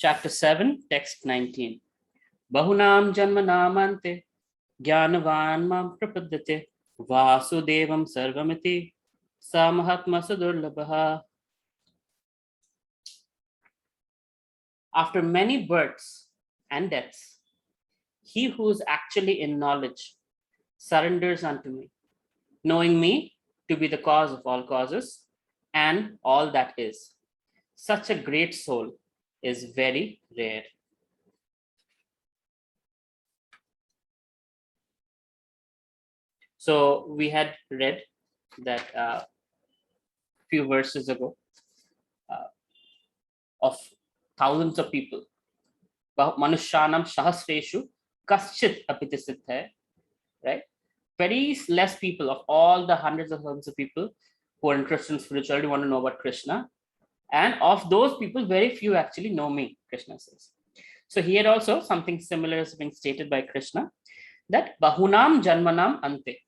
Chapter 7, Text 19. Bahunam janmanamante jnanavan mam prapadyate vasudevam sarvamiti sa mahatma sadurlabha. After many births and deaths, he who is actually in knowledge surrenders unto me, knowing me to be the cause of all causes and all that is. Such a great soul is very rare. So we had read that few verses ago of thousands of people. Manushyanam sahasreshu kaschit apitisit hai, right? Very less people of all the hundreds of thousands of people who are interested in spirituality want to know about Krishna. And of those people, very few actually know me, Krishna says. So here also something similar is being stated by Krishna, that Bahunam Janmanam Ante.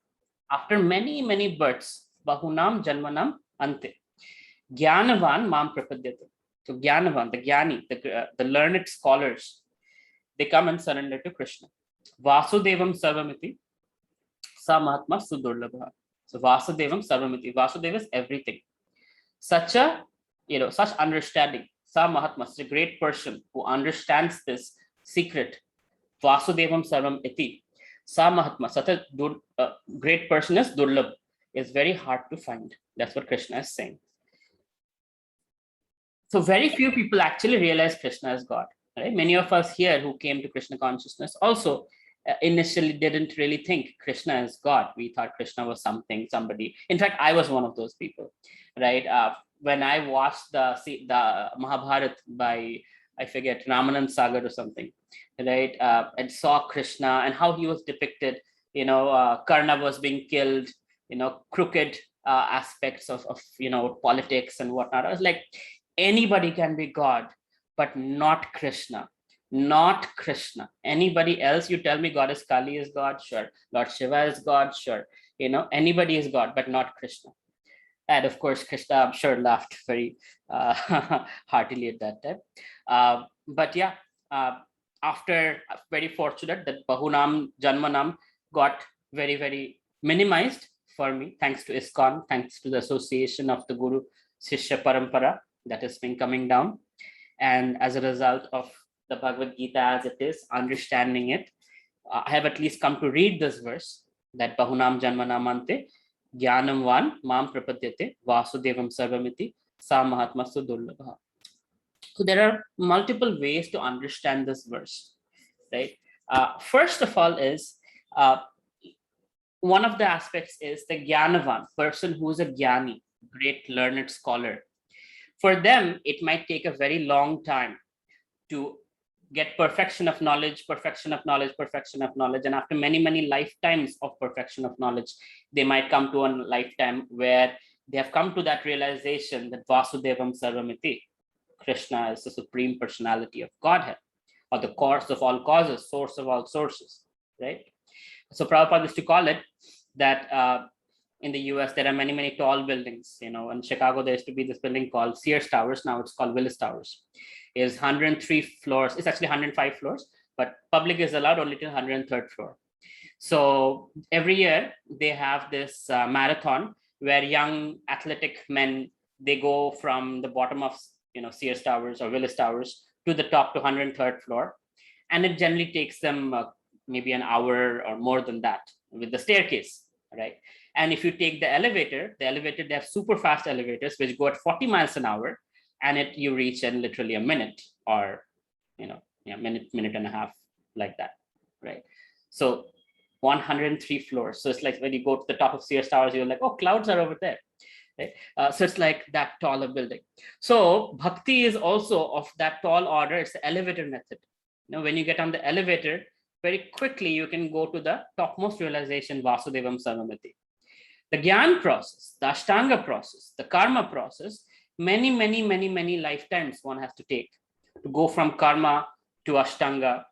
After many, many births, Bahunam Janmanam Ante. Jnanavan Mam Prapadyate. So Jnanavan, the Jnani, the learned scholars, they come and surrender to Krishna. Vasudevam Sarvamiti, Sa Mahatma Sudurlabha. So Vasudevam Sarvamiti. Vasudeva is everything. Such understanding. Sa Mahatma is a great person who understands this secret. Vasudevam Sarvam Iti. Sa Mahatma, such a great person is Durlabh, is very hard to find. That's what Krishna is saying. So very few people actually realize Krishna as God. Right? Many of us here who came to Krishna consciousness also initially didn't really think Krishna is God. We thought Krishna was somebody. In fact, I was one of those people. Right? When I watched the Mahabharata by, I forget, Ramanand Sagar or something, right? And saw Krishna and how he was depicted. Karna was being killed. Crooked aspects of politics and whatnot. I was like, anybody can be God, but not Krishna. Not Krishna. Anybody else, you tell me Goddess Kali is God, sure. Lord Shiva is God, sure. Anybody is God, but not Krishna. And of course, Krishna, I'm sure, laughed very heartily at that time. But yeah, after very fortunate that Bahunam Janmanam got very, very minimized for me, thanks to ISKCON, thanks to the association of the Guru Shishya Parampara that has been coming down. And as a result of the Bhagavad Gita as it is, understanding it, I have at least come to read this verse, that Bahunam Janmanamante, Jnanam Van Mam Prapadyate, Vasudevam Sarvamiti, Sa Mahatma Sudurlabha. So there are multiple ways to understand this verse, right? First of all is, one of the aspects is the Jnanavan, person who is a Jnani, great learned scholar. For them, it might take a very long time to get perfection of knowledge. And after many, many lifetimes of perfection of knowledge, they might come to a lifetime where they have come to that realization that Vasudevam Sarvamiti, Krishna is the supreme personality of Godhead, or the cause of all causes, source of all sources, right? So Prabhupada used to call it that in the US, there are many, many tall buildings. In Chicago, there used to be this building called Sears Towers. Now it's called Willis Towers. It's 103 floors. It's actually 105 floors, but public is allowed only to 103rd floor. So every year they have this marathon where young athletic men, they go from the bottom of Sears Towers or Willis Towers to the top to 103rd floor. And it generally takes them maybe an hour or more than that with the staircase, right? And if you take the elevator, they have super fast elevators which go at 40 miles an hour, and you reach in literally a minute or minute and a half, like that, right? So 103 floors. So it's like when you go to the top of Sears Towers, you're like, oh, clouds are over there, right? So it's like that tall a building. So bhakti is also of that tall order. It's the elevator method. When you get on the elevator, very quickly you can go to the topmost realization, Vasudevam Sarvamiti. The Gyan process, the Ashtanga process, the Karma process, many, many, many, many lifetimes one has to take to go from Karma to Ashtanga,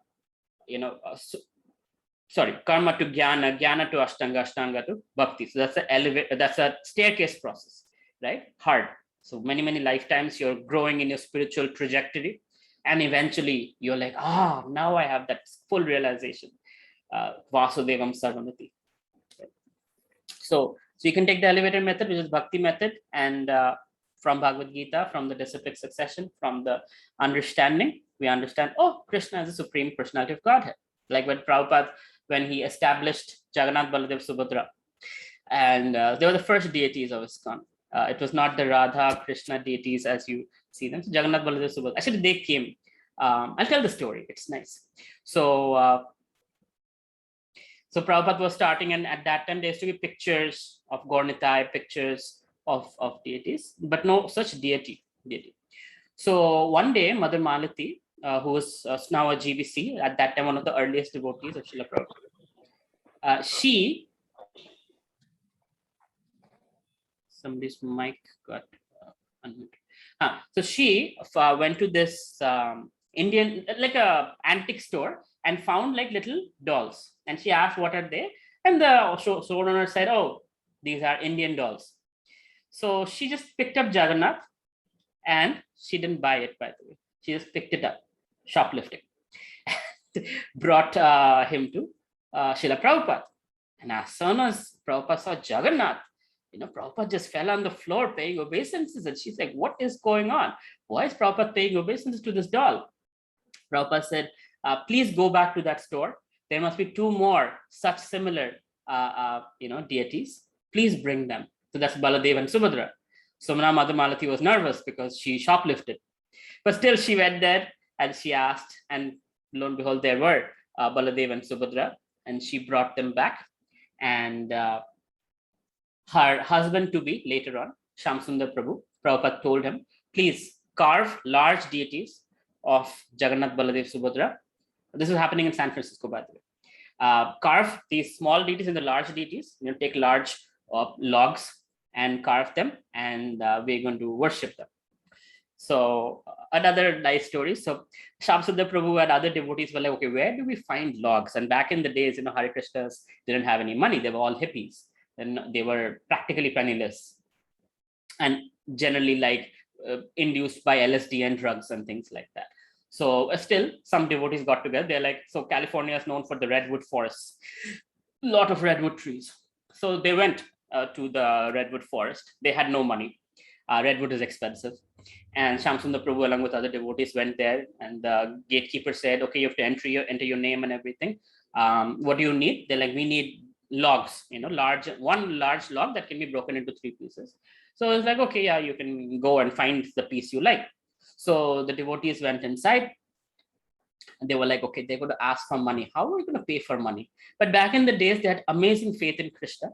Karma to Jnana, Jnana to Ashtanga, Ashtanga to Bhakti. So that's a staircase process, right? Hard. So many, many lifetimes you're growing in your spiritual trajectory. And eventually you're like, now I have that full realization. Vasudevam Sarvamati. So you can take the elevator method, which is bhakti method, and from Bhagavad Gita, from the disciplic succession, from the understanding, we understand, Krishna is the supreme personality of Godhead. Like when Prabhupada, when he established Jagannath, Baladev, Subhadra, and they were the first deities of ISKCON. It was not the Radha Krishna deities as you see them. So Jagannath, Baladev, Subhadra. Actually, they came. I'll tell the story. It's nice. So Prabhupada was starting, and at that time there used to be pictures of Gaur-Nitai, pictures of deities, but no such deity. So one day, Mother Malati, who was now a GBC, at that time one of the earliest devotees of Srila Prabhupada, somebody's mic got unmuted. So she went to this Indian, like a antique store, and found like little dolls. And she asked, what are they? And the store owner said, these are Indian dolls. So she just picked up Jagannath, and she didn't buy it, by the way. She just picked it up, shoplifting. Brought him to Srila Prabhupada. And as soon as Prabhupada saw Jagannath, Prabhupada just fell on the floor paying obeisances. And she's like, what is going on? Why is Prabhupada paying obeisances to this doll? Prabhupada said, please go back to that store. There must be 2 more such similar, deities. Please bring them. So that's Baladev and Subhadra. So Mother Malati was nervous because she shoplifted. But still she went there and she asked, and lo and behold, there were Baladev and Subhadra, and she brought them back. And her husband to be later on, Shamsundar Prabhu, Prabhupada told him, please carve large deities of Jagannath, Baladev, Subhadra. This is happening in San Francisco, by the way. Carve these small deities and the large deities, take large logs and carve them, and we're going to worship them. So another nice story. So Shamsundar Prabhu and other devotees were like, okay, where do we find logs? And back in the days, Hare Krishnas didn't have any money. They were all hippies, and they were practically penniless, and generally like induced by LSD and drugs and things like that. So still some devotees got together. They're like, so California is known for the redwood forests, a lot of redwood trees. So they went to the redwood forest. They had no money. Redwood is expensive. And Shamsundar Prabhu, along with other devotees, went there, and the gatekeeper said, okay, you have to enter your name and everything. What do you need? They're like, we need logs, one large log that can be broken into 3 pieces. So it's like, okay, yeah, you can go and find the piece you like. So the devotees went inside, and they were like, okay, they're going to ask for money. How are we going to pay for money? But back in the days, they had amazing faith in Krishna.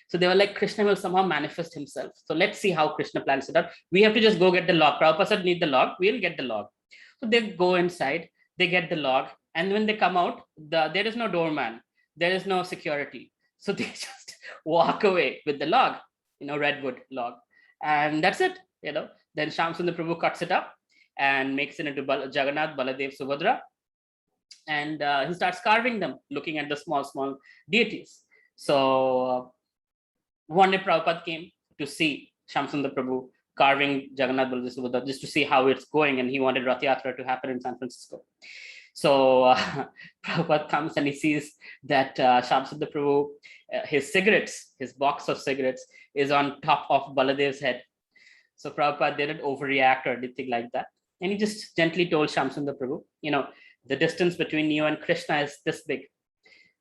So they were like, Krishna will somehow manifest himself. So let's see how Krishna plans it out. We have to just go get the log. Prabhupada said, need the log. We'll get the log. So they go inside, they get the log. And when they come out, there is no doorman. There is no security. So they just walk away with the log, redwood log. And that's it, Then Shamsundar Prabhu cuts it up and makes it into Jagannath, Baladev, Subhadra. And he starts carving them, looking at the small deities. So one day Prabhupada came to see Shamsundar Prabhu carving Jagannath, Baladev, Subhadra, just to see how it's going. And he wanted Rath Yatra to happen in San Francisco. So Prabhupada comes and he sees that Shamsundar Prabhu, his box of cigarettes is on top of Baladev's head. So Prabhupada didn't overreact or anything like that. And he just gently told Shamsundar Prabhu, the distance between you and Krishna is this big.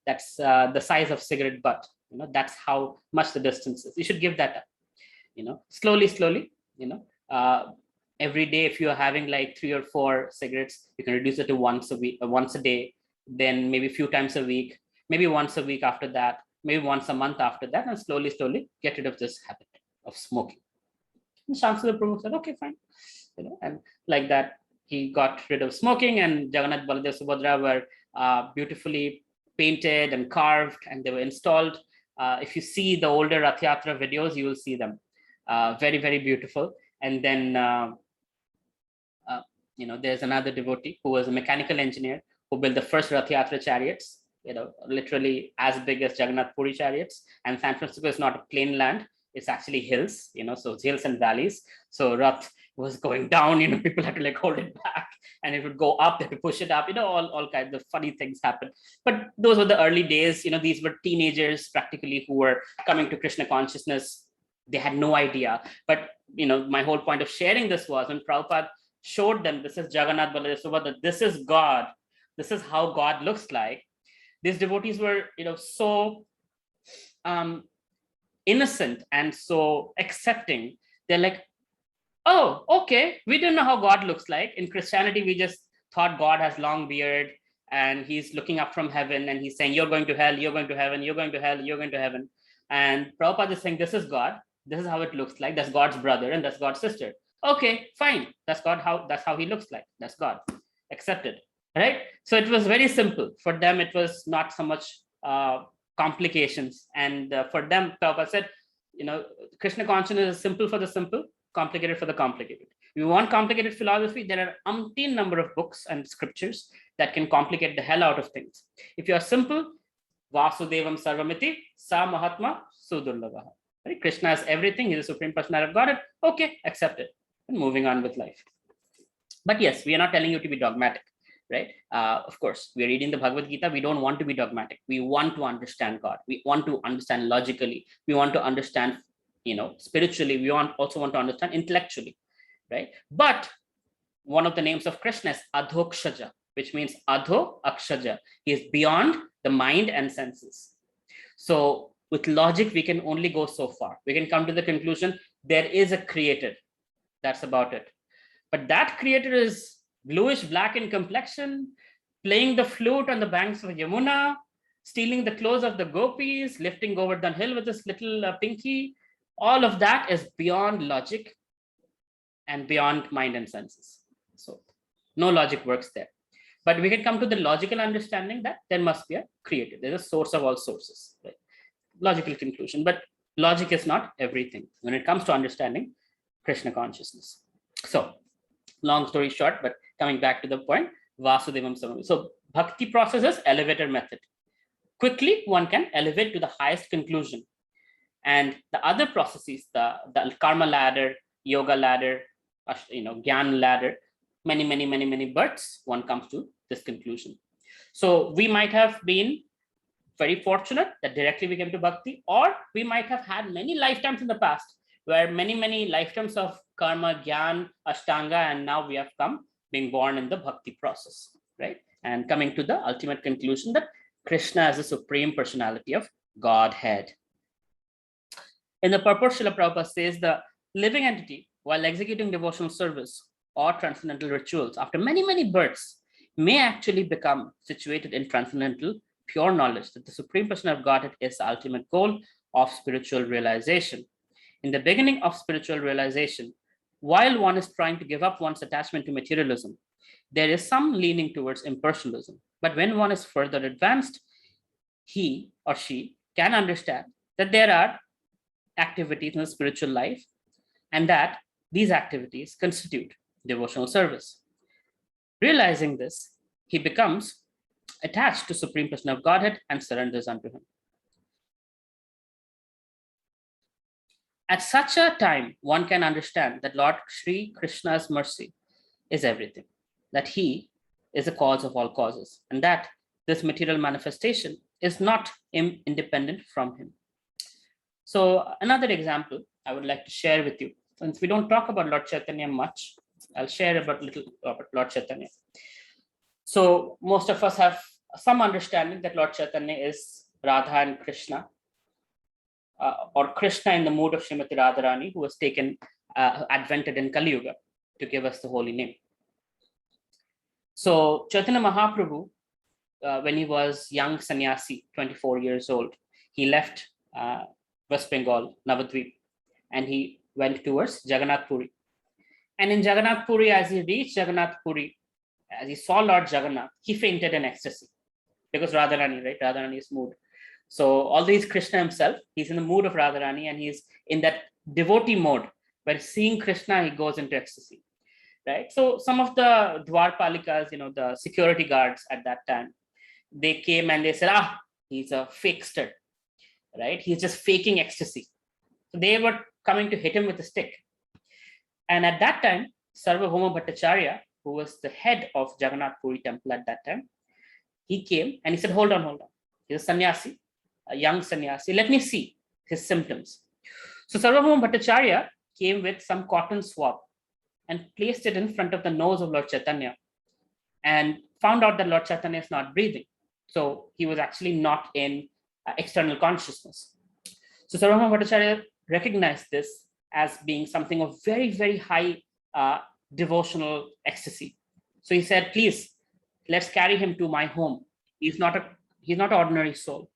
That's the size of cigarette butt. That's how much the distance is. You should give that up. Slowly, every day, if you're having like 3 or 4 cigarettes, you can reduce it to once a day, then maybe a few times a week, maybe once a week after that, maybe once a month after that, and slowly get rid of this habit of smoking. And Shamsundar Prabhu said, okay, fine. And like that, he got rid of smoking, and Jagannath, Baladev, Subhadra were beautifully painted and carved, and they were installed. If you see the older Rath Yatra videos, you will see them. Very, very beautiful. And then, there's another devotee who was a mechanical engineer who built the first Rath Yatra chariots, literally as big as Jagannath Puri chariots. And San Francisco is not a plain land. It's actually hills, so it's hills and valleys. So Rath was going down, people had to like hold it back, and it would go up, they had to push it up, all kinds of funny things happened. But those were the early days. These were teenagers practically who were coming to Krishna consciousness. They had no idea. But my whole point of sharing this was when Prabhupada showed them, this is Jagannath Baladev Subhadra, this is God, this is how God looks like. These devotees were so innocent and so accepting. They're like, oh, okay, we didn't know how God looks like. In Christianity, we just thought God has long beard and he's looking up from heaven and he's saying, you're going to hell, you're going to heaven, you're going to hell, you're going to heaven. And Prabhupada is saying, this is God, this is how it looks like, that's God's brother and that's God's sister. Okay, fine, that's how he looks like, that's God, accepted, right? So it was very simple. For them, it was not so much complications. And for them, Prabhupada said, Krishna consciousness is simple for the simple, complicated for the complicated. If you want complicated philosophy, there are umpteen number of books and scriptures that can complicate the hell out of things. If you are simple, Vasudevam Sarvamiti, Sa Mahatma Sudurlavaha. Right? Krishna is everything, he's the Supreme Personality of Godhead. Okay, accept it. And moving on with life. But yes, we are not telling you to be dogmatic, right? Of course, we are reading the Bhagavad Gita. We don't want to be dogmatic. We want to understand God. We want to understand logically. We want to understand, spiritually. We also want to understand intellectually, right? But one of the names of Krishna is Adhokshaja, which means Adho Akshaja. He is beyond the mind and senses. So with logic, we can only go so far. We can come to the conclusion there is a creator. That's about it. But that creator is bluish black in complexion, playing the flute on the banks of Yamuna, stealing the clothes of the gopis, lifting Govardhan Hill with his little pinky. All of that is beyond logic and beyond mind and senses. So no logic works there. But we can come to the logical understanding that there must be a creator. There's a source of all sources, right? Logical conclusion. But logic is not everything when it comes to understanding Krishna consciousness. So long story short, but coming back to the point, Vasudevam Samam. So bhakti process is elevator method. Quickly, one can elevate to the highest conclusion. And the other processes, the karma ladder, yoga ladder, Gyan ladder, many births, one comes to this conclusion. So we might have been very fortunate that directly we came to bhakti, or we might have had many lifetimes in the past where many lifetimes of karma, gyan, ashtanga, and now we have come being born in the bhakti process, right? And coming to the ultimate conclusion that Krishna is the Supreme Personality of Godhead. In the purport, Srila Prabhupada says the living entity, while executing devotional service or transcendental rituals, after many births, may actually become situated in transcendental pure knowledge that the Supreme Person of Godhead is the ultimate goal of spiritual realization. In the beginning of spiritual realization, while one is trying to give up one's attachment to materialism, there is some leaning towards impersonalism. But when one is further advanced, he or she can understand that there are activities in the spiritual life and that these activities constitute devotional service. Realizing this, he becomes attached to Supreme Person of Godhead and surrenders unto him. At such a time, one can understand that Lord Sri Krishna's mercy is everything, that he is the cause of all causes, and that this material manifestation is not independent from him. So another example I would like to share with you, since we don't talk about Lord Chaitanya much, I'll share about Lord Chaitanya. So most of us have some understanding that Lord Chaitanya is Radha and Krishna, or Krishna in the mood of Srimati Radharani, who was taken, advented in Kali Yuga to give us the holy name. So Chaitanya Mahaprabhu, when he was young sannyasi, 24 years old, he left West Bengal, Navadvip, and he went towards Jagannath Puri. And in Jagannath Puri, as he reached Jagannath Puri, as he saw Lord Jagannath, he fainted in ecstasy because Radharani, right? Radharani's mood. So although he's Krishna himself, he's in the mood of Radharani and he's in that devotee mode where seeing Krishna, he goes into ecstasy, right? So some of the Dwarpalikas, the security guards at that time, they came and they said, he's a fakester, right? He's just faking ecstasy. So they were coming to hit him with a stick. And at that time, Sarvabhauma Bhattacharya, who was the head of Jagannath Puri temple at that time, he came and he said, hold on. He's a sannyasi, a young sannyasi. Let me see his symptoms. So Sarvabhauma Bhattacharya came with some cotton swab and placed it in front of the nose of Lord Chaitanya and found out that Lord Chaitanya is not breathing. So he was actually not in external consciousness. So Sarvabhauma Bhattacharya recognized this as being something of very, very high devotional ecstasy. So he said, please, let's carry him to my home. He's not an ordinary soul.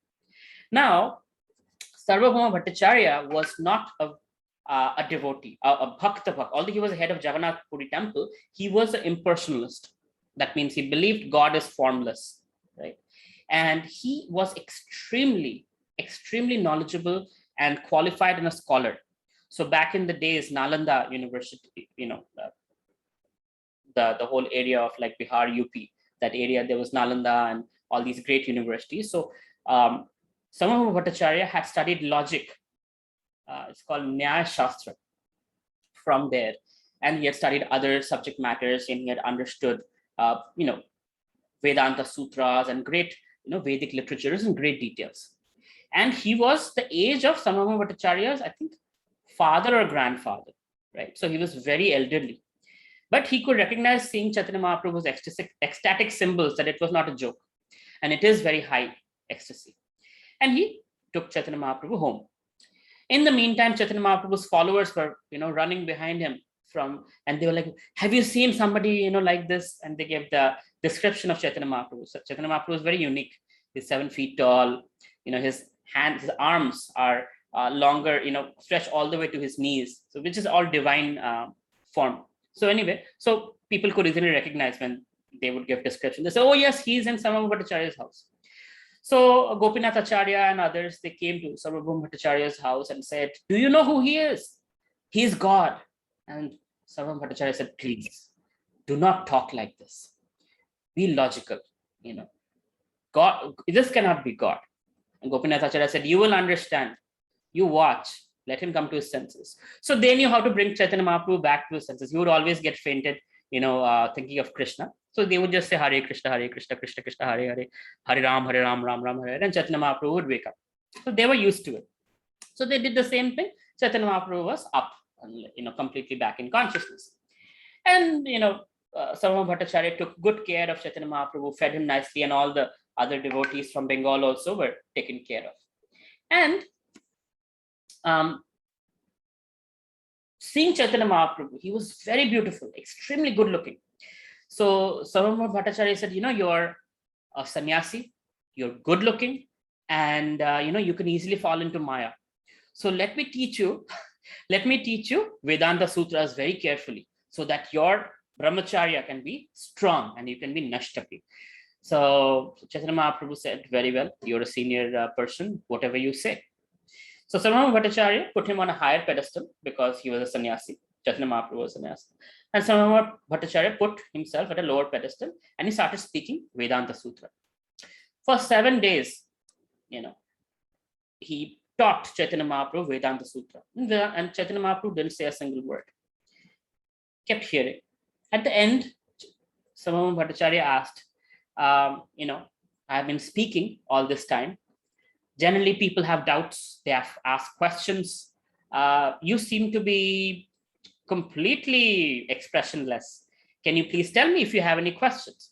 Now, Sarvabhauma Bhattacharya was not a devotee, a bhakta. Although he was the head of Jagannath Puri temple, he was an impersonalist. That means he believed God is formless, right? And he was extremely, extremely knowledgeable and qualified and a scholar. So back in the days, Nalanda University, the whole area of like Bihar, UP, that area, there was Nalanda and all these great universities. So Sarvabhauma Bhattacharya had studied logic. It's called Nyaya Shastra from there. And he had studied other subject matters, and he had understood, Vedanta sutras and great, Vedic literatures in great details. And he was the age of Sarvabhauma Bhattacharya's, I think, father or grandfather, right? So he was very elderly. But he could recognize seeing Chaitanya Mahaprabhu's ecstatic symbols that it was not a joke. And it is very high ecstasy. And he took Chaitanya Mahaprabhu home. In the meantime, Chaitanya Mahaprabhu's followers were, running behind him and they were like, have you seen somebody, like this? And they gave the description of Chaitanya Mahaprabhu. So Chaitanya Mahaprabhu is very unique. He's 7 feet tall. His hands, his arms are longer, stretch all the way to his knees. So which is all divine form. So anyway, so people could easily recognize when they would give description. They say, oh yes, he's in Sarvabhauma Bhattacharya's house. So Gopinath Acharya and others, they came to Sarvabhauma Bhattacharya's house and said, do you know who he is? He's God. And Sarvabhauma Bhattacharya said, please, do not talk like this. Be logical, God, this cannot be God. And Gopinath Acharya said, you will understand. You watch. Let him come to his senses. So they knew how to bring Chaitanya Mahaprabhu back to his senses. He would always get fainted, thinking of Krishna. So they would just say, Hare Krishna, Krishna Krishna, Hare Hare, Hare Ram, Ram Ram, Hare, and Chaitanya Mahaprabhu would wake up. So they were used to it. So they did the same thing. Chaitanya Mahaprabhu was up, and, completely back in consciousness. And, Sarvabhauma Bhattacharya took good care of Chaitanya Mahaprabhu, fed him nicely, and all the other devotees from Bengal also were taken care of. And seeing Chaitanya Mahaprabhu, he was very beautiful, extremely good looking. So Sarvabhauma Bhattacharya said, you're a sannyasi, you're good looking, and you can easily fall into Maya. So let me teach you Vedanta Sutras very carefully, so that your brahmacharya can be strong and you can be nashtaki. So Chaitanya Mahaprabhu said, very well, you're a senior person, whatever you say. So Sarvabhauma Bhattacharya put him on a higher pedestal because he was a sannyasi. Chaitanya Mahaprabhu was a sannyasi. And Sarvabhauma Bhattacharya put himself at a lower pedestal and he started speaking Vedanta Sutra. For 7 days, he taught Chaitanya Mahaprabhu Vedanta Sutra. And Chaitanya Mahaprabhu didn't say a single word. Kept hearing. At the end, Sarvabhauma Bhattacharya asked, I've been speaking all this time. Generally, people have doubts. They have asked questions. You seem to be completely expressionless. Can you please tell me if you have any questions?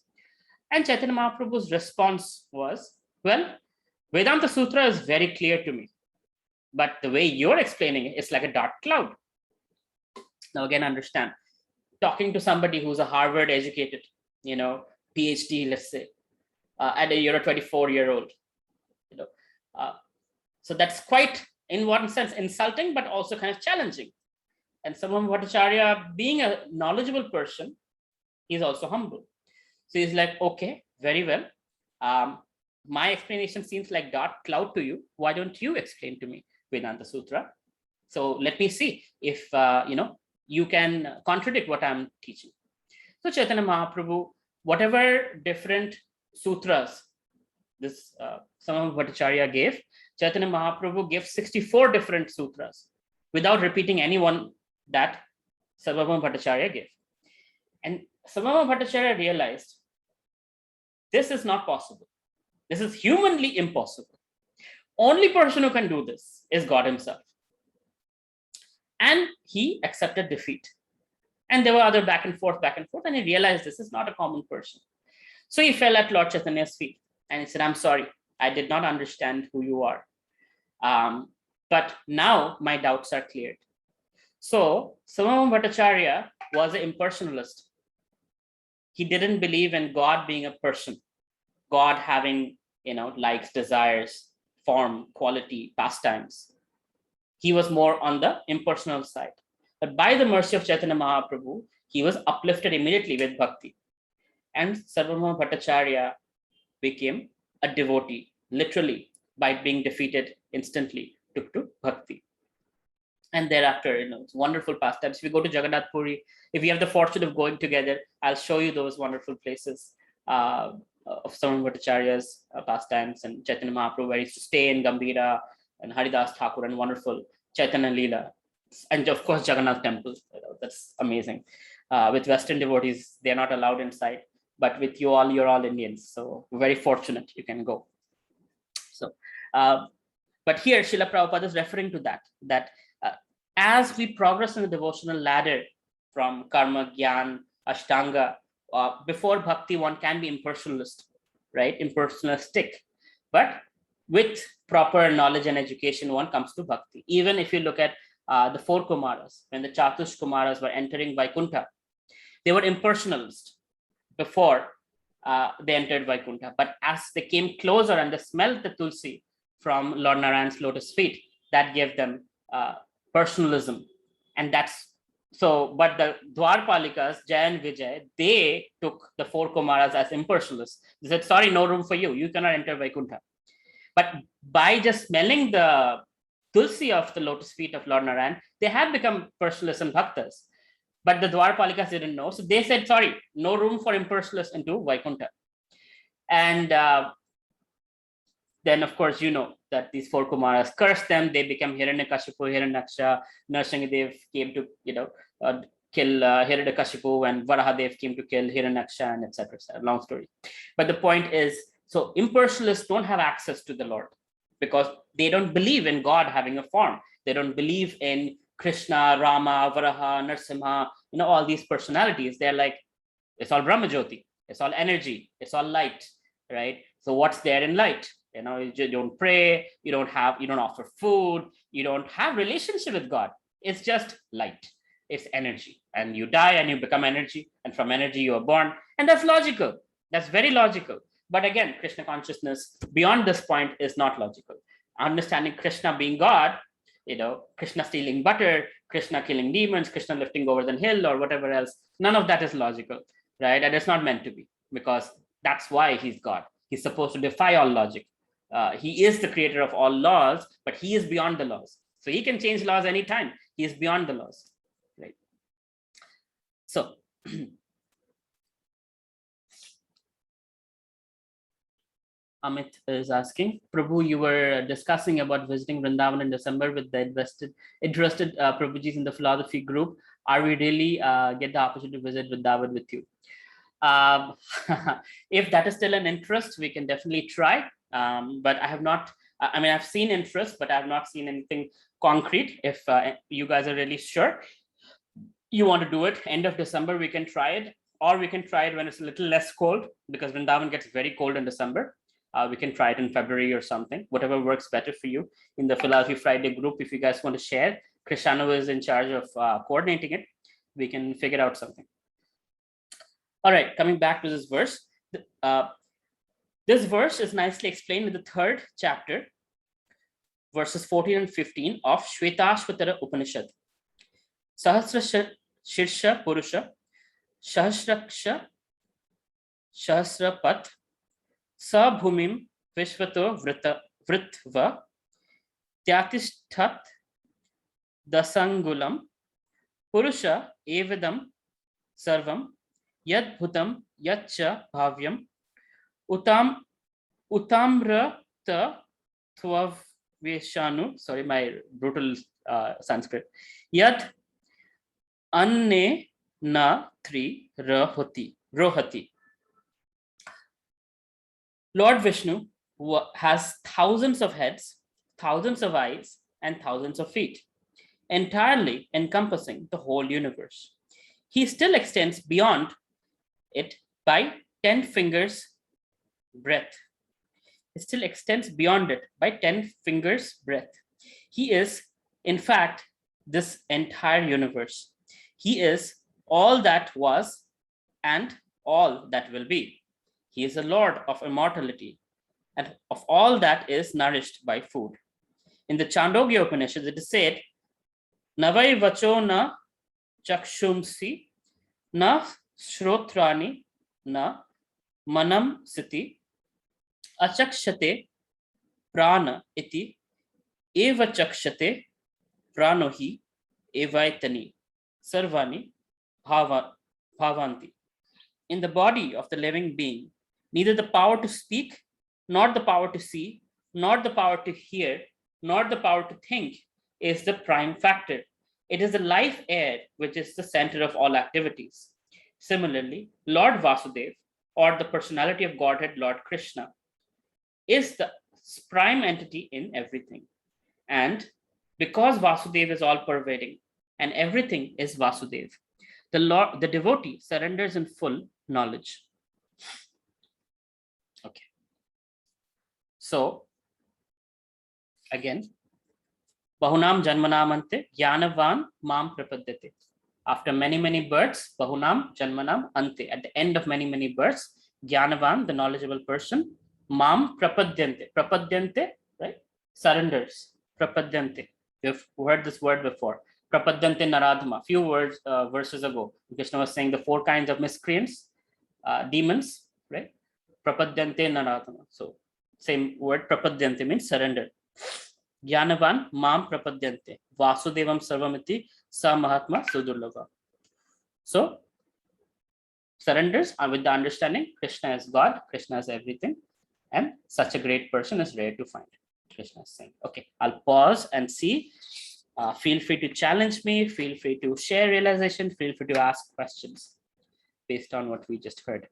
And Chaitanya Mahaprabhu's response was, well, Vedanta Sutra is very clear to me, but the way you're explaining it is like a dark cloud. Now, again, understand, talking to somebody who's a Harvard educated, PhD, let's say, and you're a 24-year-old, so that's quite, in one sense, insulting, but also kind of challenging. And Sarvabhauma Bhattacharya, being a knowledgeable person, he's also humble. So he's like, okay, very well. My explanation seems like dark cloud to you. Why don't you explain to me Vedanta Sutra? So let me see if, you can contradict what I'm teaching. So Chaitanya Mahaprabhu, whatever different sutras this Sarvabhauma Bhattacharya gave, Chaitanya Mahaprabhu gave 64 different sutras without repeating any one that Sarvabhauma Bhattacharya gave. And Sarvabhauma Bhattacharya realized this is not possible. This is humanly impossible. Only person who can do this is God himself. And he accepted defeat. And there were other back and forth, and he realized this is not a common person. So he fell at Lord Chaitanya's feet and he said, I'm sorry, I did not understand who you are. But now my doubts are cleared. So Sarvabhauma Bhattacharya was an impersonalist. He didn't believe in God being a person, God having, likes, desires, form, quality, pastimes. He was more on the impersonal side. But by the mercy of Chaitanya Mahaprabhu, he was uplifted immediately with bhakti. And Sarvabhauma Bhattacharya became a devotee, literally, by being defeated instantly, took to bhakti. And thereafter, it's wonderful pastimes. If we go to Jagannath Puri, if we have the fortune of going together, I'll show you those wonderful places of Sarvabhauma Bhattacharya's pastimes, and Chaitanya Mahaprabhu, where he used to stay in Gambhira, and Haridas Thakur, and wonderful Chaitanya Leela. And of course, Jagannath Temple. That's amazing. With Western devotees, they're not allowed inside. But with you all, you're all Indians. So very fortunate you can go. So, but here Srila Prabhupada is referring to that as we progress in the devotional ladder from karma, jnana, ashtanga, before bhakti, one can be impersonalist, right? Impersonalistic. But with proper knowledge and education, one comes to bhakti. Even if you look at the four Kumaras, when the Chatush Kumaras were entering Vaikuntha, they were impersonalist before they entered Vaikuntha. But as they came closer and they smelled the tulsi from Lord Narayan's lotus feet, that gave them personalism. And that's so, but the Dwarpalikas, Jay and Vijay, they took the four Kumaras as impersonalists. They said, sorry, no room for you. You cannot enter Vaikuntha. But by just smelling the tulsi of the lotus feet of Lord Narayan, they have become personalists and bhaktas. But the Dwarpalikas didn't know. So they said, sorry, no room for impersonalists into Vaikuntha. And then, of course, that these four Kumaras cursed them. They became Hiranyakashipu, Hiranyaksha. Nrsimhadev came to, kill Hiranyakashipu, and Varahadev came to kill Hiranyaksha, and etc. Long story. But the point is, so impersonalists don't have access to the Lord because they don't believe in God having a form. They don't believe in Krishna, Rama, Varaha, Narsimha, all these personalities. They're like, it's all Brahmajyoti, it's all energy, it's all light, right? So what's there in light? You don't pray, you don't offer food, you don't have relationship with God. It's just light, it's energy. And you die and you become energy, and from energy you are born. And that's logical. That's very logical. But again, Krishna consciousness beyond this point is not logical. Understanding Krishna being God, Krishna stealing butter, Krishna killing demons, Krishna lifting over the hill, or whatever else, none of that is logical, right? And it's not meant to be, because that's why he's God. He's supposed to defy all logic. He is the creator of all laws, but he is beyond the laws. So he can change laws anytime. He is beyond the laws, right? So Amit is asking, Prabhu, you were discussing about visiting Vrindavan in December with the interested Prabhujis in the philosophy group. Are we really get the opportunity to visit Vrindavan with you? If that is still an interest, we can definitely try. But I have not, I've seen interest, but I have not seen anything concrete. If you guys are really sure you want to do it, end of December, we can try it. Or we can try it when it's a little less cold, because Vrindavan gets very cold in December. We can try it in February or something, whatever works better for you. In the Philosophy Friday group, if you guys want to share, Krishanu is in charge of coordinating it. We can figure out something. All right, coming back to this verse. This verse is nicely explained in the 3rd chapter, verses 14 and 15 of Shvetashvatara Upanishad. Sahasra Shirsha Purusha, Sahasraksha Sahasrapat, Sabhumim Vishvato Vritva, Tyatisthat Dasangulam, Purusha Evidam Sarvam, Yad Bhutam Yatcha Bhavyam, Utamrata Tvaveshanu, sorry, my brutal Sanskrit, Yad Anne na tri rohati. Lord Vishnu has thousands of heads, thousands of eyes, and thousands of feet, entirely encompassing the whole universe. He still extends beyond it by 10 fingers breadth. It still extends beyond it by 10 fingers breadth. He is, in fact, this entire universe. He is all that was and all that will be. He is the Lord of immortality and of all that is nourished by food. In the Chandogya Upanishad, it is said, Navai vacho na chakshumsi, na shrotrani, na manam siti, achakshate prana iti, eva chakshate pranohi, evaitani, sarvani, bhavanti. In the body of the living being, neither the power to speak, nor the power to see, nor the power to hear, nor the power to think is the prime factor. It is the life air which is the center of all activities. Similarly, Lord Vasudeva, or the personality of Godhead, Lord Krishna, is the prime entity in everything. And because Vasudeva is all pervading and everything is Vasudeva, the devotee surrenders in full knowledge. Okay. So, again, Bahunam Janmanam Ante Jnanavan Mam Prapadyate. After many, many births, Bahunam Janmanam Ante. At the end of many, many births, Jnanavan, the knowledgeable person, Mam Prapadyante. Prapadyante, right? Surrenders. Prapadyante. You've heard this word before. Prapadyante Naradhama. Few verses ago, Krishna was saying the 4 kinds of miscreants, demons, right? Prapadyante Naradhama. So, same word, Prapadyante means surrender. Jnanavan Mam Prapadyante. Vasudevam Sarvamiti Sa Mahatma Sudurlava. So, surrenders are with the understanding Krishna is God, Krishna is everything, and such a great person is rare to find. Krishna is saying, okay, I'll pause and see. Feel free to challenge me, feel free to share realization, feel free to ask questions based on what we just heard.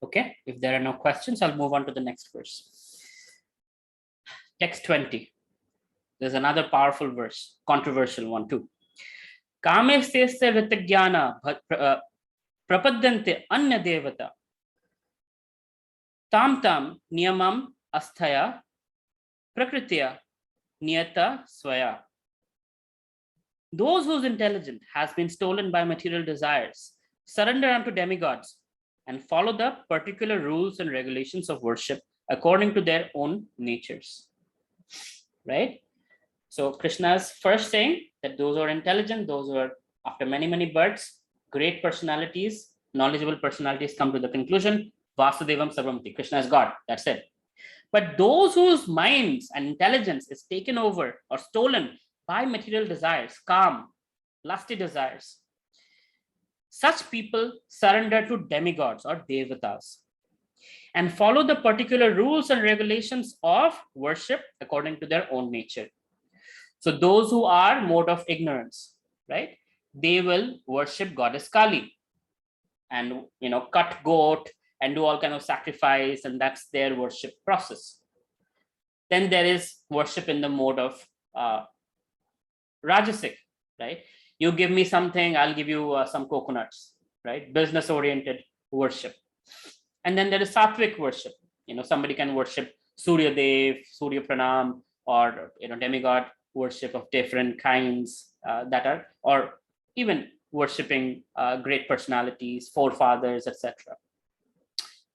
Okay, if there are no questions, I'll move on to the next verse. Text 20. There's another powerful verse, controversial one too. Kame sesya vitagyana prapadyante anya devata tam niyamam asthaya prakritya niyata swaya. Those whose intelligence has been stolen by material desires surrender unto demigods and follow the particular rules and regulations of worship according to their own natures. Right? So Krishna is first saying that those who are intelligent, those who are after many, many births, great personalities, knowledgeable personalities come to the conclusion, Vasudevam Sarvamati, Krishna is God, that's it. But those whose minds and intelligence is taken over or stolen by material desires, calm, lusty desires, such people surrender to demigods or devatas and follow the particular rules and regulations of worship according to their own nature. So those who are mode of ignorance, right? They will worship goddess Kali and cut goat and do all kind of sacrifice, and that's their worship process. Then there is worship in the mode of Rajasic, right? You give me something, I'll give you some coconuts, right? Business oriented worship. And then there is Sattvic worship. Somebody can worship Surya Dev, Surya Pranam, or demigod worship of different kinds that are, or even worshipping great personalities, forefathers, etc.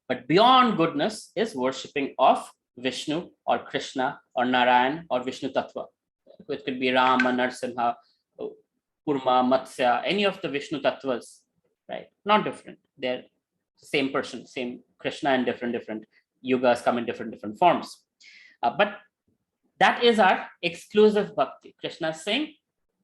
But beyond goodness is worshipping of Vishnu or Krishna or Narayan or Vishnu Tattva. It could be Rama, Narsimha, Kurma, Matsya, any of the Vishnu Tattvas, right? Not different. They're the same person, same Krishna in different yugas come in different forms. But that is our exclusive bhakti. Krishna is saying,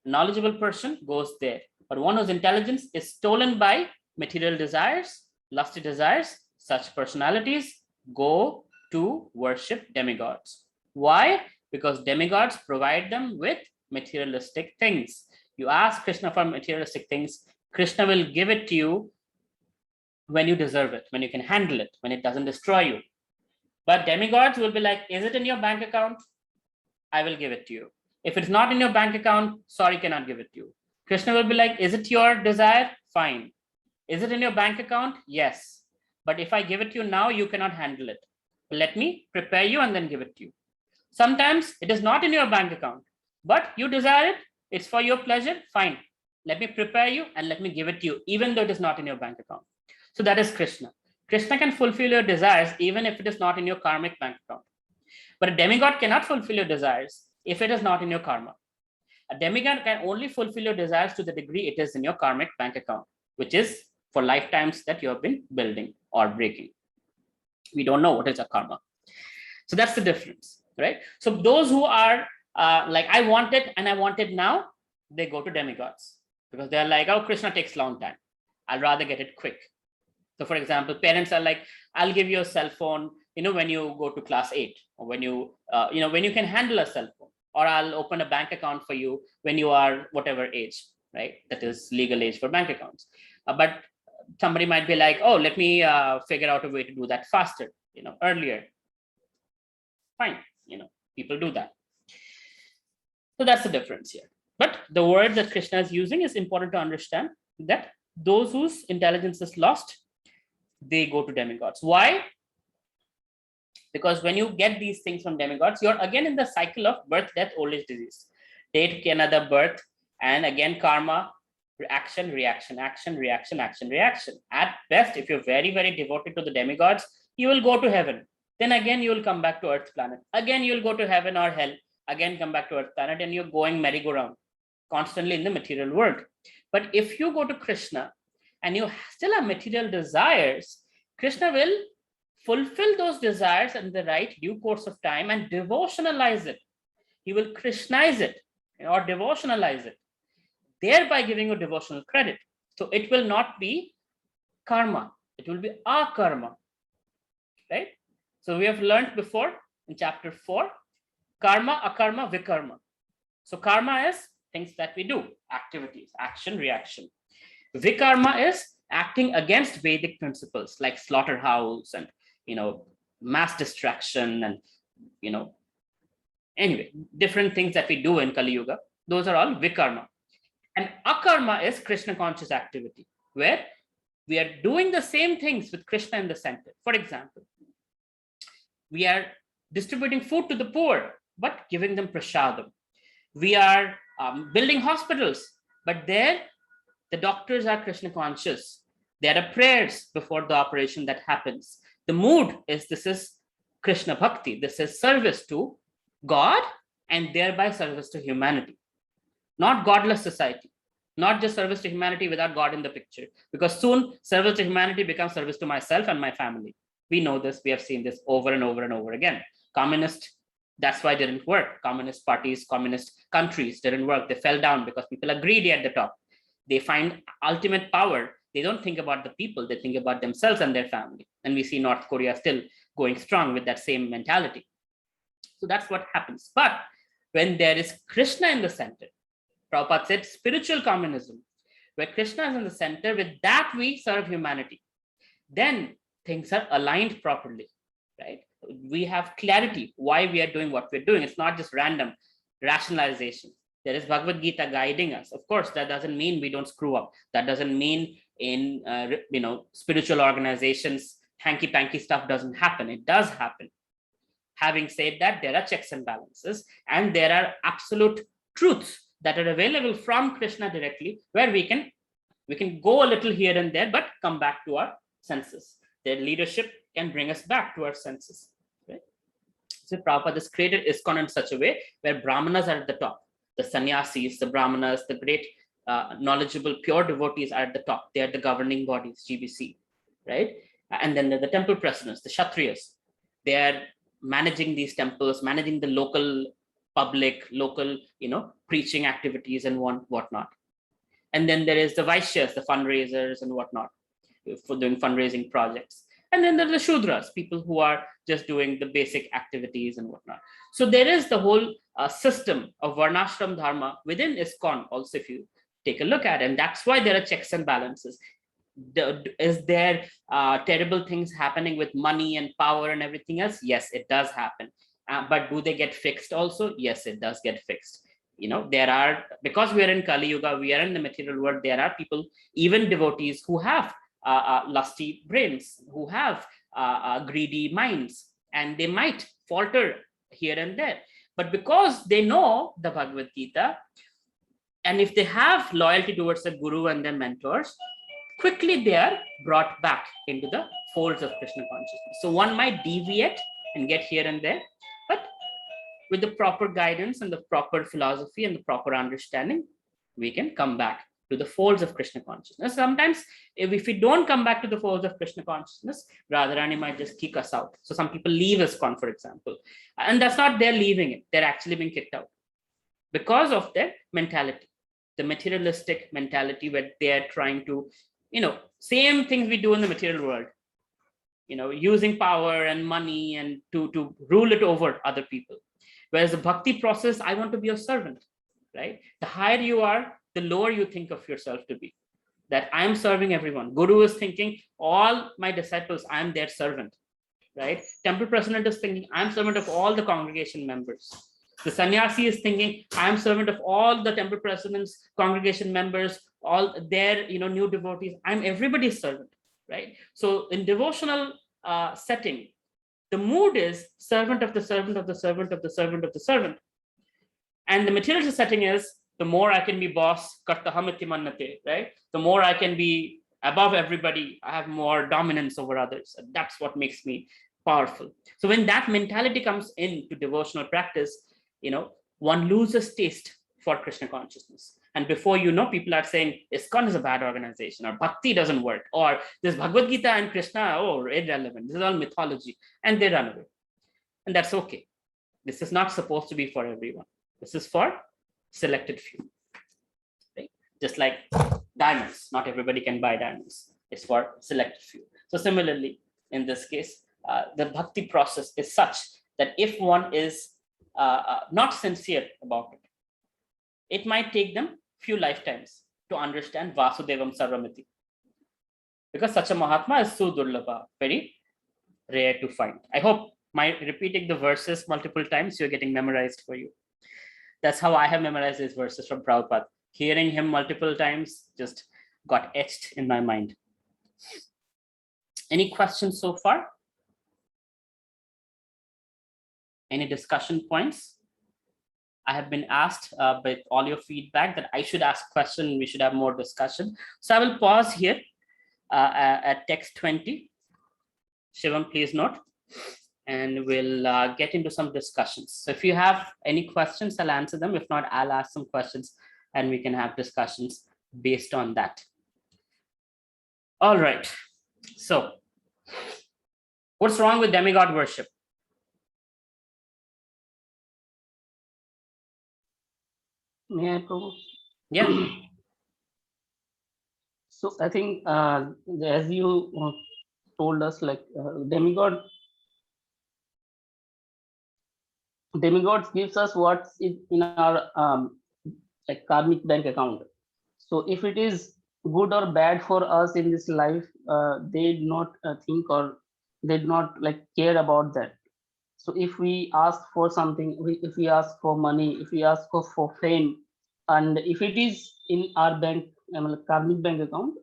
knowledgeable person goes there. But one whose intelligence is stolen by material desires, lusty desires, such personalities go to worship demigods. Why? Because demigods provide them with materialistic things. You ask Krishna for materialistic things, Krishna will give it to you when you deserve it, when you can handle it, when it doesn't destroy you. But demigods will be like, is it in your bank account? I will give it to you. If it's not in your bank account, sorry, cannot give it to you. Krishna will be like, is it your desire? Fine. Is it in your bank account? Yes. But if I give it to you now, you cannot handle it. Let me prepare you and then give it to you. Sometimes it is not in your bank account, but you desire it. It's for your pleasure. Fine. Let me prepare you and let me give it to you, even though it is not in your bank account. So that is Krishna. Krishna can fulfill your desires even if it is not in your karmic bank account. But a demigod cannot fulfill your desires if it is not in your karma. A demigod can only fulfill your desires to the degree it is in your karmic bank account, which is for lifetimes that you have been building or breaking. We don't know what is a karma. So that's the difference, right? So those who are like, I want it and I want it now, they go to demigods because they're like, oh, Krishna takes a long time. I'll rather get it quick. So for example, parents are like, I'll give you a cell phone, when you go to class 8, or when you, when you can handle a cell phone, or I'll open a bank account for you when you are whatever age, right? That is legal age for bank accounts. But somebody might be like, oh, let me figure out a way to do that faster, earlier. Fine, people do that. So that's the difference here. But the word that Krishna is using is important to understand, that those whose intelligence is lost, they go to demigods. Why? Because when you get these things from demigods, you're again in the cycle of birth, death, old age, disease. Take another birth, and again karma, action, reaction, action, reaction, action, reaction. At best, if you're very, very devoted to the demigods, you will go to heaven. Then again, you will come back to Earth planet. Again, you will go to heaven or hell. Again, come back to Earth planet, and you're going merry-go-round constantly in the material world. But if you go to Krishna and you still have material desires, Krishna will fulfill those desires in the right due course of time and devotionalize it. He will Krishnaize it or devotionalize it, thereby giving you devotional credit. So it will not be karma. It will be akarma, right? So we have learned before in chapter 4, karma, akarma, vikarma. So karma is things that we do, activities, action, reaction. Vikarma is acting against Vedic principles like slaughterhouse and, mass distraction and, anyway, different things that we do in Kali Yuga. Those are all vikarma. And akarma is Krishna conscious activity, where we are doing the same things with Krishna in the center. For example, we are distributing food to the poor, but giving them prasadam. We are building hospitals, but there the doctors are Krishna conscious. There are prayers before the operation that happens. The mood is, this is Krishna bhakti. This is service to God and thereby service to humanity. Not godless society, not just service to humanity without God in the picture, because soon service to humanity becomes service to myself and my family. We know this, we have seen this over and over and over again. Communist, that's why it didn't work. Communist parties, communist countries didn't work. They fell down because people are greedy at the top. They find ultimate power. They don't think about the people, they think about themselves and their family. And we see North Korea still going strong with that same mentality. So that's what happens. But when there is Krishna in the center, Prabhupada said spiritual communism, where Krishna is in the center, with that we serve humanity, then things are aligned properly, right? We have clarity why we are doing what we're doing. It's not just random rationalization. There is Bhagavad Gita guiding us. Of course, that doesn't mean we don't screw up. That doesn't mean in spiritual organizations, hanky-panky stuff doesn't happen. It does happen. Having said that, there are checks and balances, and there are absolute truths that are available from Krishna directly, where we can go a little here and there, but come back to our senses. Their leadership can bring us back to our senses. Right? So Prabhupada has created ISKCON in such a way where Brahmanas are at the top. The sannyasis, the Brahmanas, the great knowledgeable, pure devotees are at the top. They are the governing bodies, GBC, right? And then the temple presidents, the Kshatriyas. They are managing these temples, managing the local public, local, preaching activities and whatnot. And then there is the Vaishyas, the fundraisers and whatnot, for doing fundraising projects. And then there are the Shudras, people who are just doing the basic activities and whatnot. So there is the whole system of Varnashram Dharma within ISKCON also, if you take a look at it. And that's why there are checks and balances. Is there terrible things happening with money and power and everything else? Yes, it does happen. But do they get fixed also? Yes, it does get fixed. There are, because we are in Kali Yuga, we are in the material world, there are people, even devotees, who have lusty brains, who have greedy minds, and they might falter here and there. But because they know the Bhagavad Gita, and if they have loyalty towards the guru and their mentors, quickly they are brought back into the folds of Krishna consciousness. So one might deviate and get here and there, but with the proper guidance and the proper philosophy and the proper understanding, we can come back to the folds of Krishna consciousness. Sometimes, if we don't come back to the folds of Krishna consciousness, Radharani might just kick us out. So some people leave ISKCON, for example, and that's not they're leaving it; they're actually being kicked out because of their mentality, the materialistic mentality, where they are trying to, same things we do in the material world, using power and money and to rule it over other people. Whereas the bhakti process, I want to be your servant, right? The higher you are, the lower you think of yourself to be. That I am serving everyone. Guru is thinking, all my disciples, I am their servant, right? Temple president is thinking, I am servant of all the congregation members. The sannyasi is thinking, I am servant of all the temple presidents, congregation members, all their new devotees. I'm everybody's servant, right? So in devotional setting, the mood is servant of the servant of the servant of the servant of the servant. And the materialistic setting is, the more I can be boss, kartahamiti mannate, right? The more I can be above everybody, I have more dominance over others. And that's what makes me powerful. So when that mentality comes into devotional practice, one loses taste for Krishna consciousness. And before you know, people are saying ISKCON is a bad organization, or bhakti doesn't work, or this Bhagavad Gita and Krishna, irrelevant. This is all mythology. And they run away. And that's okay. This is not supposed to be for everyone. This is for selected few. Right? Just like diamonds. Not everybody can buy diamonds. It's for selected few. So similarly, in this case, the bhakti process is such that if one is not sincere about it, it might take them few lifetimes to understand Vasudevam Sarvamiti. Because such a Mahatma is Sudurlabha, very rare to find. I hope my repeating the verses multiple times, you're getting memorized for you. That's how I have memorized these verses from Prabhupada. Hearing him multiple times just got etched in my mind. Any questions so far? Any discussion points? I have been asked with all your feedback that I should ask questions, we should have more discussion. So I will pause here at text 20. Shivam, please note. And we'll get into some discussions. So if you have any questions, I'll answer them. If not, I'll ask some questions and we can have discussions based on that. All right. So what's wrong with demigod worship? May I, Prabhu? Yeah. So I think as you told us, like demigods gives us what's in our like karmic bank account. So if it is good or bad for us in this life, they do not think, or they do not like care about that. So if we ask for something, if we ask for money, if we ask for fame, and if it is in our bank, karmic bank account,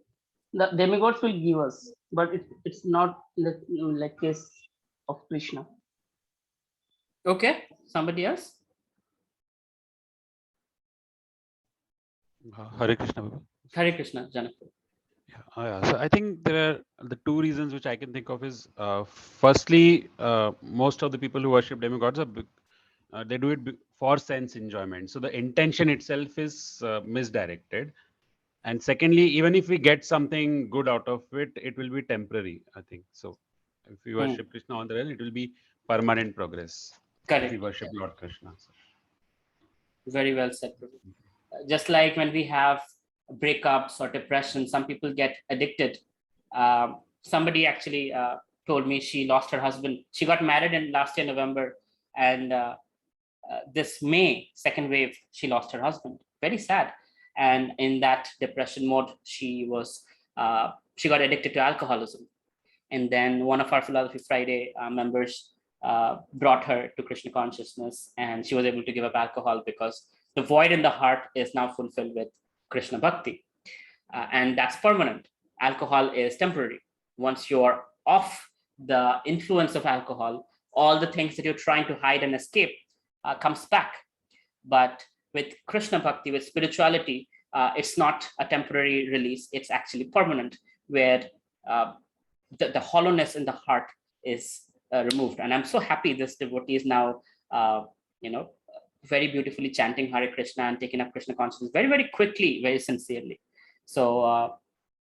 the demigods will give us, but it's not in the like case of Krishna. Okay. Somebody else? Hare Krishna, Baba. Hare Krishna, Janakpur. Yeah, so I think there are the two reasons which I can think of is firstly, most of the people who worship demigods are they do it for sense enjoyment. So the intention itself is misdirected. And secondly, even if we get something good out of it, it will be temporary, I think. So if we worship Krishna on the realm, it will be permanent progress. Correct. If we worship Lord Krishna. So. Very well said, Prabhu. Just like when we have breakups or depression, some people get addicted. Somebody actually told me she lost her husband. She got married in last year November, and this May, second wave, she lost her husband. Very sad. And in that depression mode, she got addicted to alcoholism. And then one of our Philosophy Friday members brought her to Krishna consciousness, and she was able to give up alcohol because the void in the heart is now fulfilled with Krishna Bhakti. And that's permanent. Alcohol is temporary. Once you're off the influence of alcohol, all the things that you're trying to hide and escape comes back. But with Krishna Bhakti, with spirituality, it's not a temporary release, it's actually permanent, where the hollowness in the heart is removed. And I'm so happy this devotee is now, very beautifully chanting Hare Krishna and taking up Krishna consciousness very, very quickly, very sincerely. So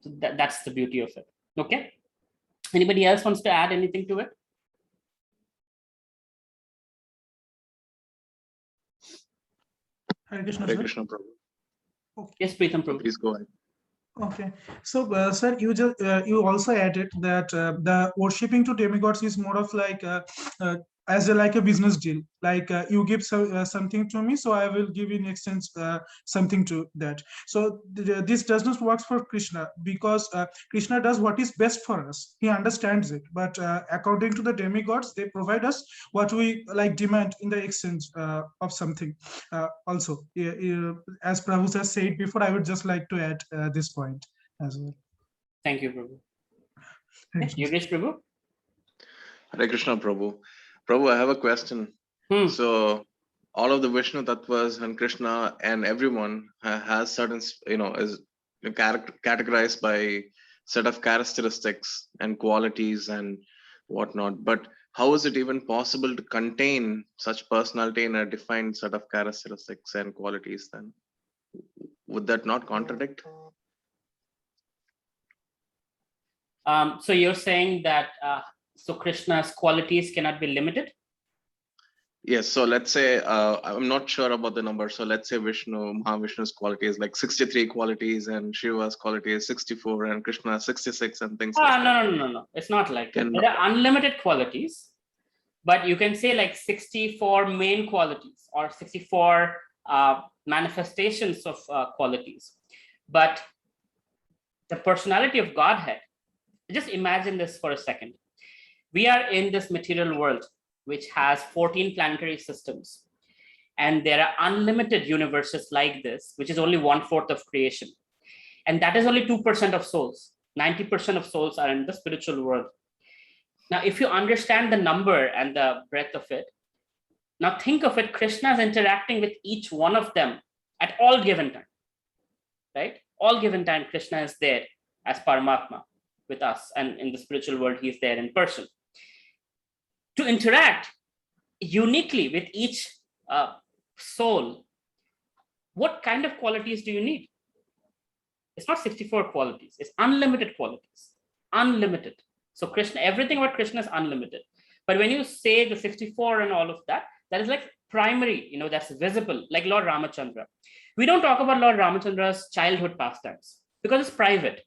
that's the beauty of it. Okay. Anybody else wants to add anything to it? Hare Krishna, Hare sir. Krishna, Prabhu. Yes, Preetham Prabhu. Please go ahead. Okay, so sir, you also added that the worshipping to demigods is more of like like a business deal. Like you give something to me, so I will give in exchange something to that. So this does not work for Krishna, because Krishna does what is best for us. He understands it, but according to the demigods, they provide us what we like demand in the exchange of something. Also, as Prabhu has said before, I would just like to add this point as well. Thank you, Prabhu. Thank you. Yogesh Prabhu? Hare Krishna, Prabhu. Prabhu, I have a question. So all of the Vishnu Tattvas and Krishna and everyone has certain, is categorized by set of characteristics and qualities and whatnot. But how is it even possible to contain such personality in a defined set of characteristics and qualities then? Would that not contradict? So you're saying that so Krishna's qualities cannot be limited? Yes. So let's say I'm not sure about the number. So let's say Mahavishnu's quality is like 63 qualities, and Shiva's quality is 64, and Krishna 66, and things like that. No. It's not like that. There are unlimited qualities, but you can say like 64 main qualities or 64 manifestations of qualities. But the personality of Godhead, just imagine this for a second. We are in this material world, which has 14 planetary systems. And there are unlimited universes like this, which is only 1/4 of creation. And that is only 2% of souls. 90% of souls are in the spiritual world. Now, if you understand the number and the breadth of it, now think of it, Krishna is interacting with each one of them at all given time, right? All given time, Krishna is there as Paramatma with us, and in the spiritual world, he's there in person. To interact uniquely with each soul, what kind of qualities do you need? It's not 64 qualities, it's unlimited qualities, unlimited. So Krishna, everything about Krishna is unlimited. But when you say the 64 and all of that, that is like primary, that's visible, like Lord Ramachandra. We don't talk about Lord Ramachandra's childhood pastimes because it's private.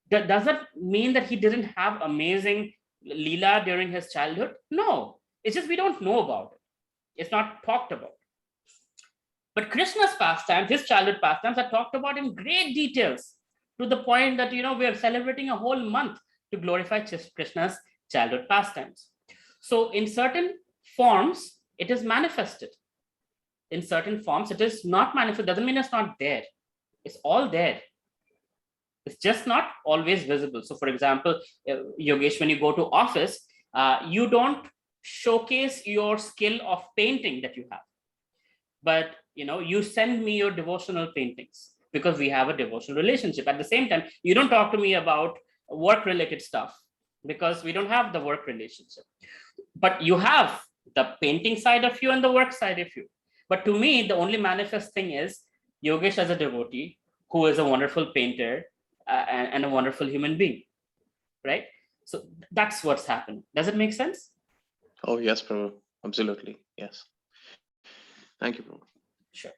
Does that mean that he didn't have amazing Leela during his childhood? No, it's just we don't know about it. It's not talked about. But Krishna's pastimes, his childhood pastimes, are talked about in great details, to the point that we are celebrating a whole month to glorify Krishna's childhood pastimes. So in certain forms, it is manifested. In certain forms, it is not manifested. Doesn't mean it's not there. It's all there. It's just not always visible. So for example, Yogesh, when you go to office, you don't showcase your skill of painting that you have. But you send me your devotional paintings because we have a devotional relationship. At the same time, you don't talk to me about work-related stuff because we don't have the work relationship. But you have the painting side of you and the work side of you. But to me, the only manifest thing is Yogesh as a devotee who is a wonderful painter and a wonderful human being, right? So that's what's happened. Does it make sense? Oh, yes, Prabhu. Absolutely. Yes. Thank you, Prabhu. Sure.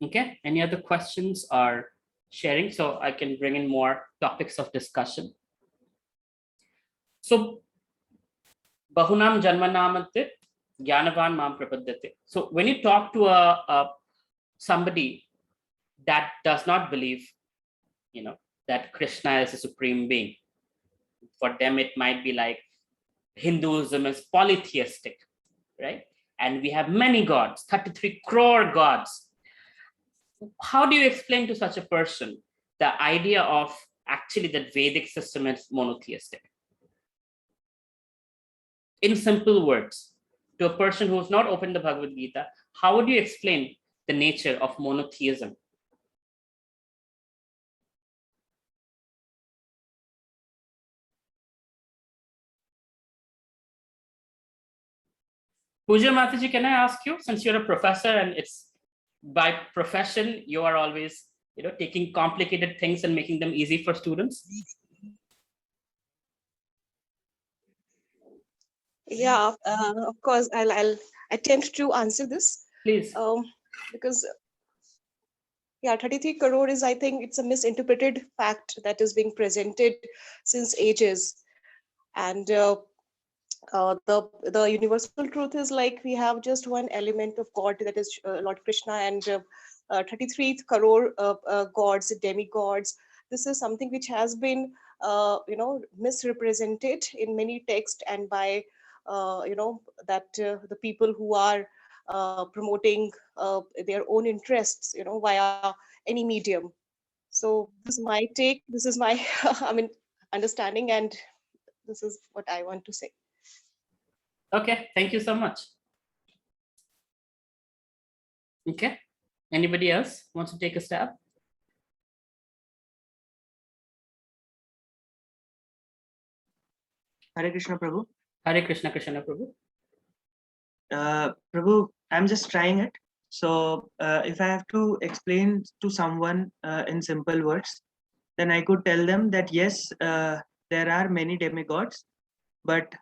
Okay. Any other questions or sharing so I can bring in more topics of discussion. So, Bahunam Janmanamate Gyanavan Mam Prapadyate. So, when you talk to somebody that does not believe, that Krishna is a supreme being, for them it might be like Hinduism is polytheistic, right? And we have many gods, 33 crore gods. How do you explain to such a person the idea of actually that Vedic system is monotheistic? In simple words, to a person who has not opened the Bhagavad Gita, how would you explain the nature of monotheism? Pooja Mataji, can I ask you, since you're a professor and it's by profession, you are always, taking complicated things and making them easy for students? Yeah, of course, I'll attempt to answer this. Please. Because, yeah, 33 crore is, I think, it's a misinterpreted fact that is being presented since ages. And the universal truth is like we have just one element of God, that is Lord Krishna, and 33 crore gods, demigods. This is something which has been misrepresented in many texts and by the people who are promoting their own interests via any medium. So this is my take, this is my understanding, and this is what I want to say. Okay, thank you so much. Okay, anybody else wants to take a stab? Hare Krishna, Prabhu. Hare Krishna, Krishna Prabhu. Prabhu, I'm just trying it. So if I have to explain to someone in simple words, then I could tell them that yes, there are many demigods, but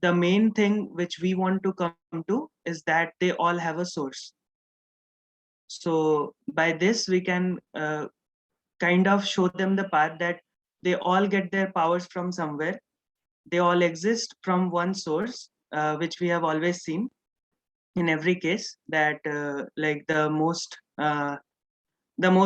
the main thing which we want to come to is that they all have a source. So by this, we can kind of show them the path that they all get their powers from somewhere. They all exist from one source, which we have always seen in every case, that like the most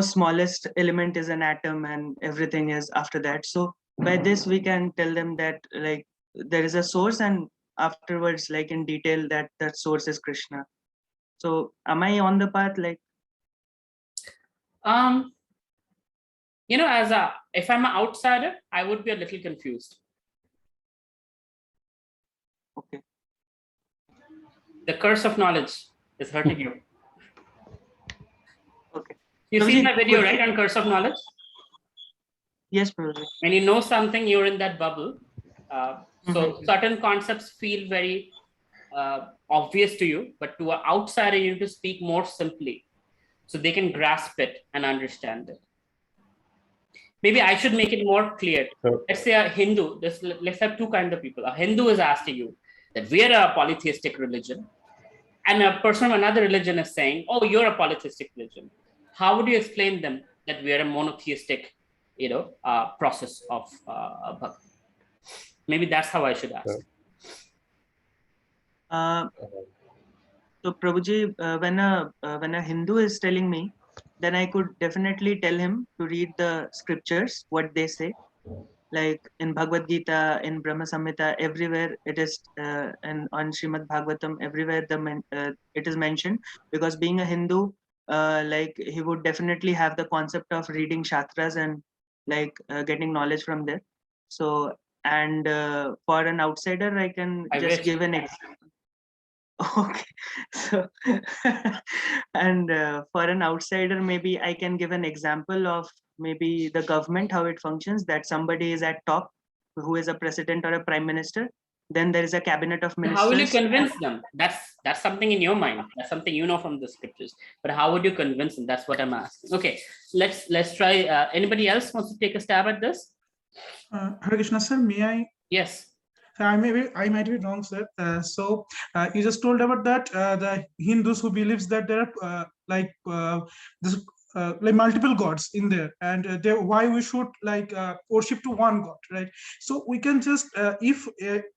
smallest element is an atom and everything is after that. So by this we can tell them that like there is a source, and afterwards, like in detail, that source is Krishna. So am I on the path? Like if I'm an outsider, I would be a little confused. Okay. The curse of knowledge is hurting you. Okay. You've So seen my video, right, on curse of knowledge? Yes, Prabhuji. When you know something, you're in that bubble. So certain concepts feel very obvious to you, but to an outsider, you need to speak more simply so they can grasp it and understand it. Maybe I should make it more clear. Let's say a Hindu, let's have two kinds of people. A Hindu is asking you that we are a polytheistic religion, and a person of another religion is saying, oh, you're a polytheistic religion. How would you explain them that we are a monotheistic, process of bhakti? Maybe that's how I should ask. So Prabhuji, when a Hindu is telling me, then I could definitely tell him to read the scriptures, what they say. Like in Bhagavad Gita, in Brahma Samhita, everywhere it is, and on Srimad Bhagavatam, everywhere it is mentioned. Because being a Hindu, like he would definitely have the concept of reading Shastras and like getting knowledge from there. So, and for an outsider, I can just give an example. Okay, so and for an outsider, maybe I can give an example of maybe the government, how it functions, that somebody is at top, who is a president or a prime minister. Then there is a cabinet of ministers. How will you convince them? That's something in your mind. That's something you know from the scriptures. But how would you convince them? That's what I'm asking. Okay, let's try. Anybody else wants to take a stab at this? Hare Krishna, sir, may I? Yes. I might be wrong, sir. So you just told about that the Hindus who believes that there are this like multiple gods in there, and why we should like worship to one god, right? So we can just if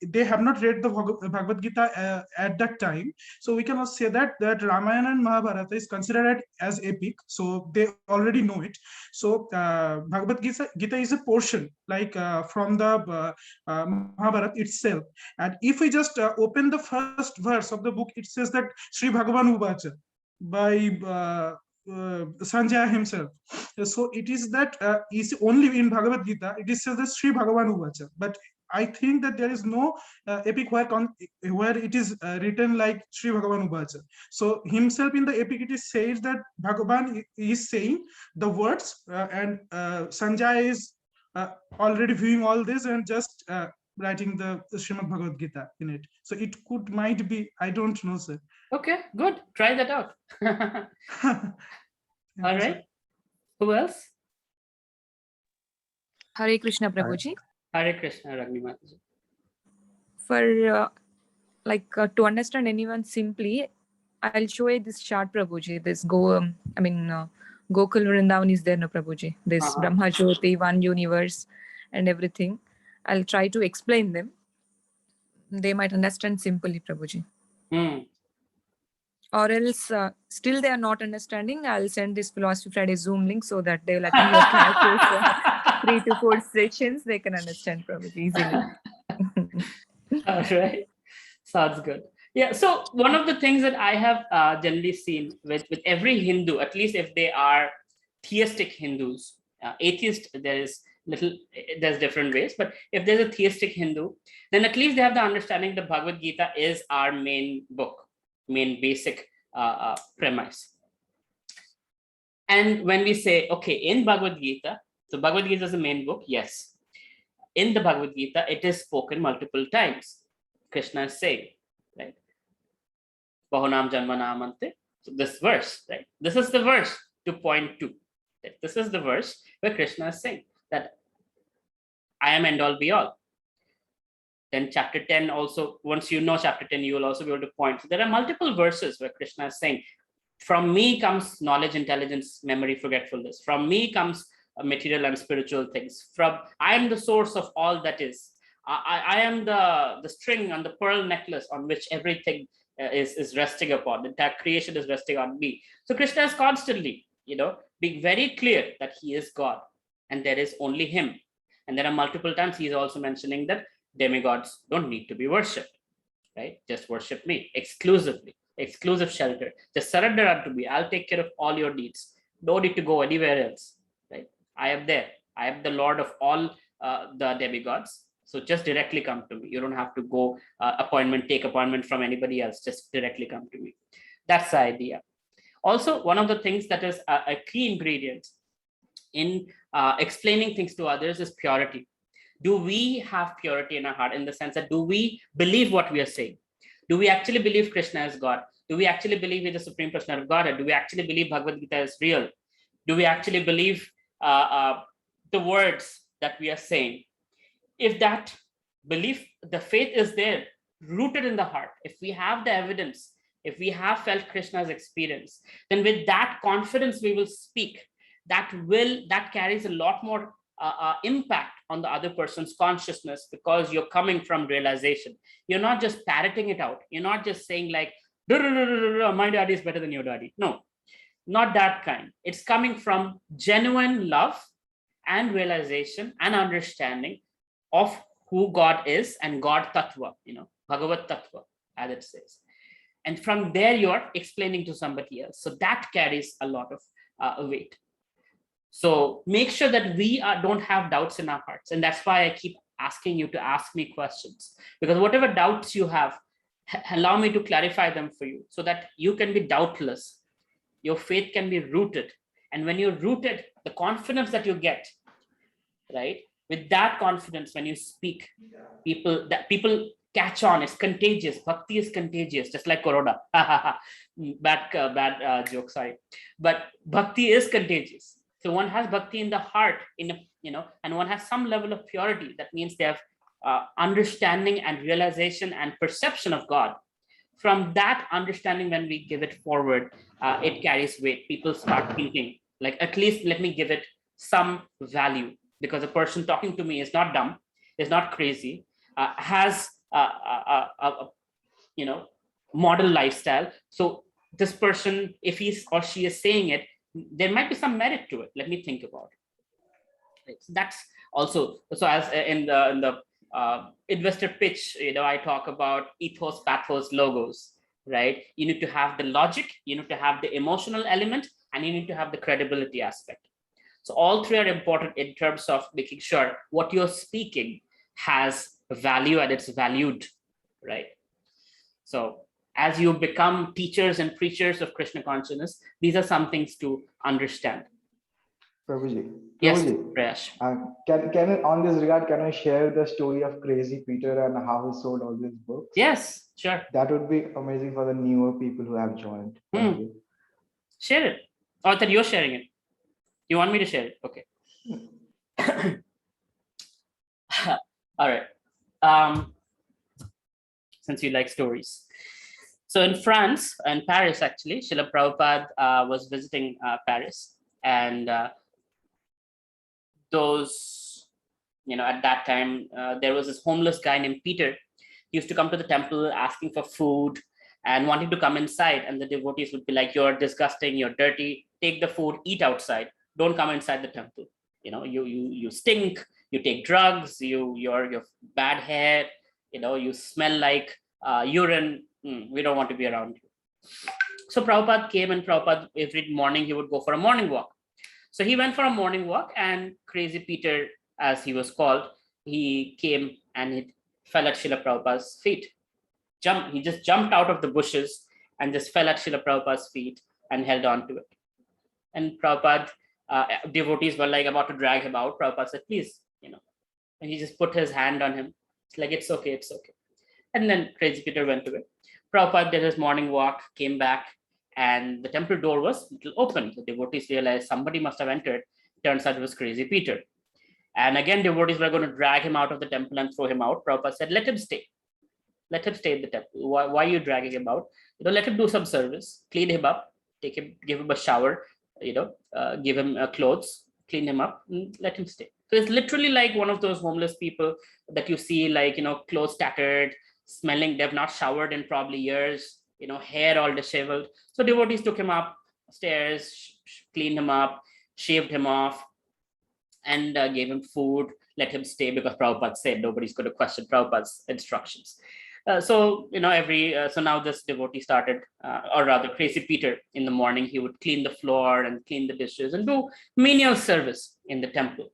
they have not read the Bhagavad Gita at that time, so we cannot say that Ramayana and Mahabharata is considered as epic, so they already know it. So Bhagavad Gita is a portion like from the Mahabharata itself, and if we just open the first verse of the book, it says that Sri Bhagavan Uvacha by Sanjaya himself. So it is that is only in Bhagavad Gita it is says that Sri Bhagavan Uvacha, but I think that there is no epic where it is written like Sri Bhagavan Uvacha. So himself in the epic it is says that Bhagavan is saying the words, and Sanjaya is already viewing all this and just writing the Srimad Bhagavad Gita in it. So it might be, I don't know, sir. Okay, good. Try that out. All right. Who else? Hare Krishna, Prabhuji. Hare Krishna, Ragni Mataji. For to understand anyone simply, I'll show you this chart, Prabhuji. This Gokul Vrindavan is there, no, Prabhuji. This Brahma Jyoti, one universe, and everything. I'll try to explain them. They might understand simply, Prabhuji. Or else, still they are not understanding. I'll send this Philosophy Friday Zoom link so that they will attend your classes 3 to 4 sessions. They can understand, Prabhuji, easily. All right. Sounds good. Yeah. So one of the things that I have generally seen with every Hindu, at least if they are theistic Hindus, atheist, there's different ways, but if there's a theistic Hindu, then at least they have the understanding that Bhagavad Gita is our main book, main basic premise. And when we say, okay, in Bhagavad Gita, so Bhagavad Gita is the main book, yes. In the Bhagavad Gita, it is spoken multiple times. Krishna is saying, right? Bahunam Janmanamante. So this verse, right? This is the verse to point to. This is the verse where Krishna is saying that I am end all be all. Then chapter 10 also, once you know chapter 10, you will also be able to point. So there are multiple verses where Krishna is saying, from me comes knowledge, intelligence, memory, forgetfulness. From me comes material and spiritual things. I am the source of all that is. I am the string on the pearl necklace on which everything is resting upon. The entire creation is resting on me. So Krishna is constantly, being very clear that he is God and there is only him. And there are multiple times he is also mentioning that demigods don't need to be worshipped, right? Just worship me exclusively, exclusive shelter. Just surrender unto me. I'll take care of all your needs. No need to go anywhere else, right? I am there. I am the Lord of all the demigods. So just directly come to me. You don't have to go take appointment from anybody else. Just directly come to me. That's the idea. Also, one of the things that is a key ingredient in explaining things to others is purity. Do we have purity in our heart, in the sense that do we believe what we are saying? Do we actually believe Krishna is God? Do we actually believe he's the Supreme Personality of Godhead? Do we actually believe Bhagavad Gita is real? Do we actually believe the words that we are saying? If that belief, the faith is there, rooted in the heart, if we have the evidence, if we have felt Krishna's experience, then with that confidence we will speak. That carries a lot more impact on the other person's consciousness, because you're coming from realization. You're not just parroting it out. You're not just saying like, my daddy is better than your daddy. No, not that kind. It's coming from genuine love and realization and understanding of who God is and God Tattva, Bhagavad Tattva, as it says. And from there, you're explaining to somebody else. So that carries a lot of weight. So make sure that we don't have doubts in our hearts. And that's why I keep asking you to ask me questions, because whatever doubts you have, allow me to clarify them for you so that you can be doubtless. Your faith can be rooted. And when you're rooted, the confidence that you get, right? With that confidence, when you speak, people catch on. It's contagious. Bhakti is contagious, just like Corona. Bad joke, sorry. But Bhakti is contagious. So one has Bhakti in the heart, and one has some level of purity. That means they have understanding and realization and perception of God. From that understanding, when we give it forward, it carries weight. People start thinking Like, at least let me give it some value, because the person talking to me is not dumb, is not crazy, has model lifestyle. So this person, if he or she is saying it, there might be some merit to it. Let me think about it. So that's also, so as in the investor pitch, I talk about ethos, pathos, logos, right? You need to have the logic, you need to have the emotional element, and you need to have the credibility aspect. So all three are important in terms of making sure what you're speaking has value and it's valued, right? So as you become teachers and preachers of Krishna consciousness, these are some things to understand. Prabhuji. Yes, Prabhuji, Prayash. can on this regard, can I share the story of Crazy Peter and how he sold all these books? Yes, sure. That would be amazing for the newer people who have joined. Thank you. Share it. Oh, that you're sharing it. You want me to share it? Okay. All right. Since you like stories. So in France, in Paris, actually, Srila Prabhupada was visiting Paris, and those, at that time, there was this homeless guy named Peter. He used to come to the temple asking for food and wanting to come inside, and the devotees would be like, "You're disgusting, you're dirty, take the food, eat outside. Don't come inside the temple. You stink, you take drugs, you're bad hair, you smell like urine. We don't want to be around you." So Prabhupada came, and Prabhupada, every morning he would go for a morning walk. So he went for a morning walk, and Crazy Peter, as he was called, he came and he fell at Srila Prabhupada's feet. He just jumped out of the bushes and just fell at Srila Prabhupada's feet and held on to it. And Prabhupada, devotees were like about to drag him out. Prabhupada said, "Please," and he just put his hand on him. It's like, "It's okay, it's okay." And then Crazy Peter went away. Prabhupada did his morning walk, came back, and the temple door was little open. The devotees realized somebody must have entered. Turns out it was Crazy Peter. And again, devotees were going to drag him out of the temple and throw him out. Prabhupada said, "Let him stay. Let him stay in the temple. Why are you dragging him out? Let him do some service, clean him up, give him a shower, give him clothes, clean him up, and let him stay." So it's literally like one of those homeless people that you see, like, clothes tattered, smelling, they've not showered in probably years, hair all disheveled. So devotees took him upstairs, cleaned him up, shaved him off, and gave him food, let him stay, because Prabhupada said nobody's going to question Prabhupada's instructions. So now this devotee started, or rather Crazy Peter, in the morning, he would clean the floor and clean the dishes and do menial service in the temple.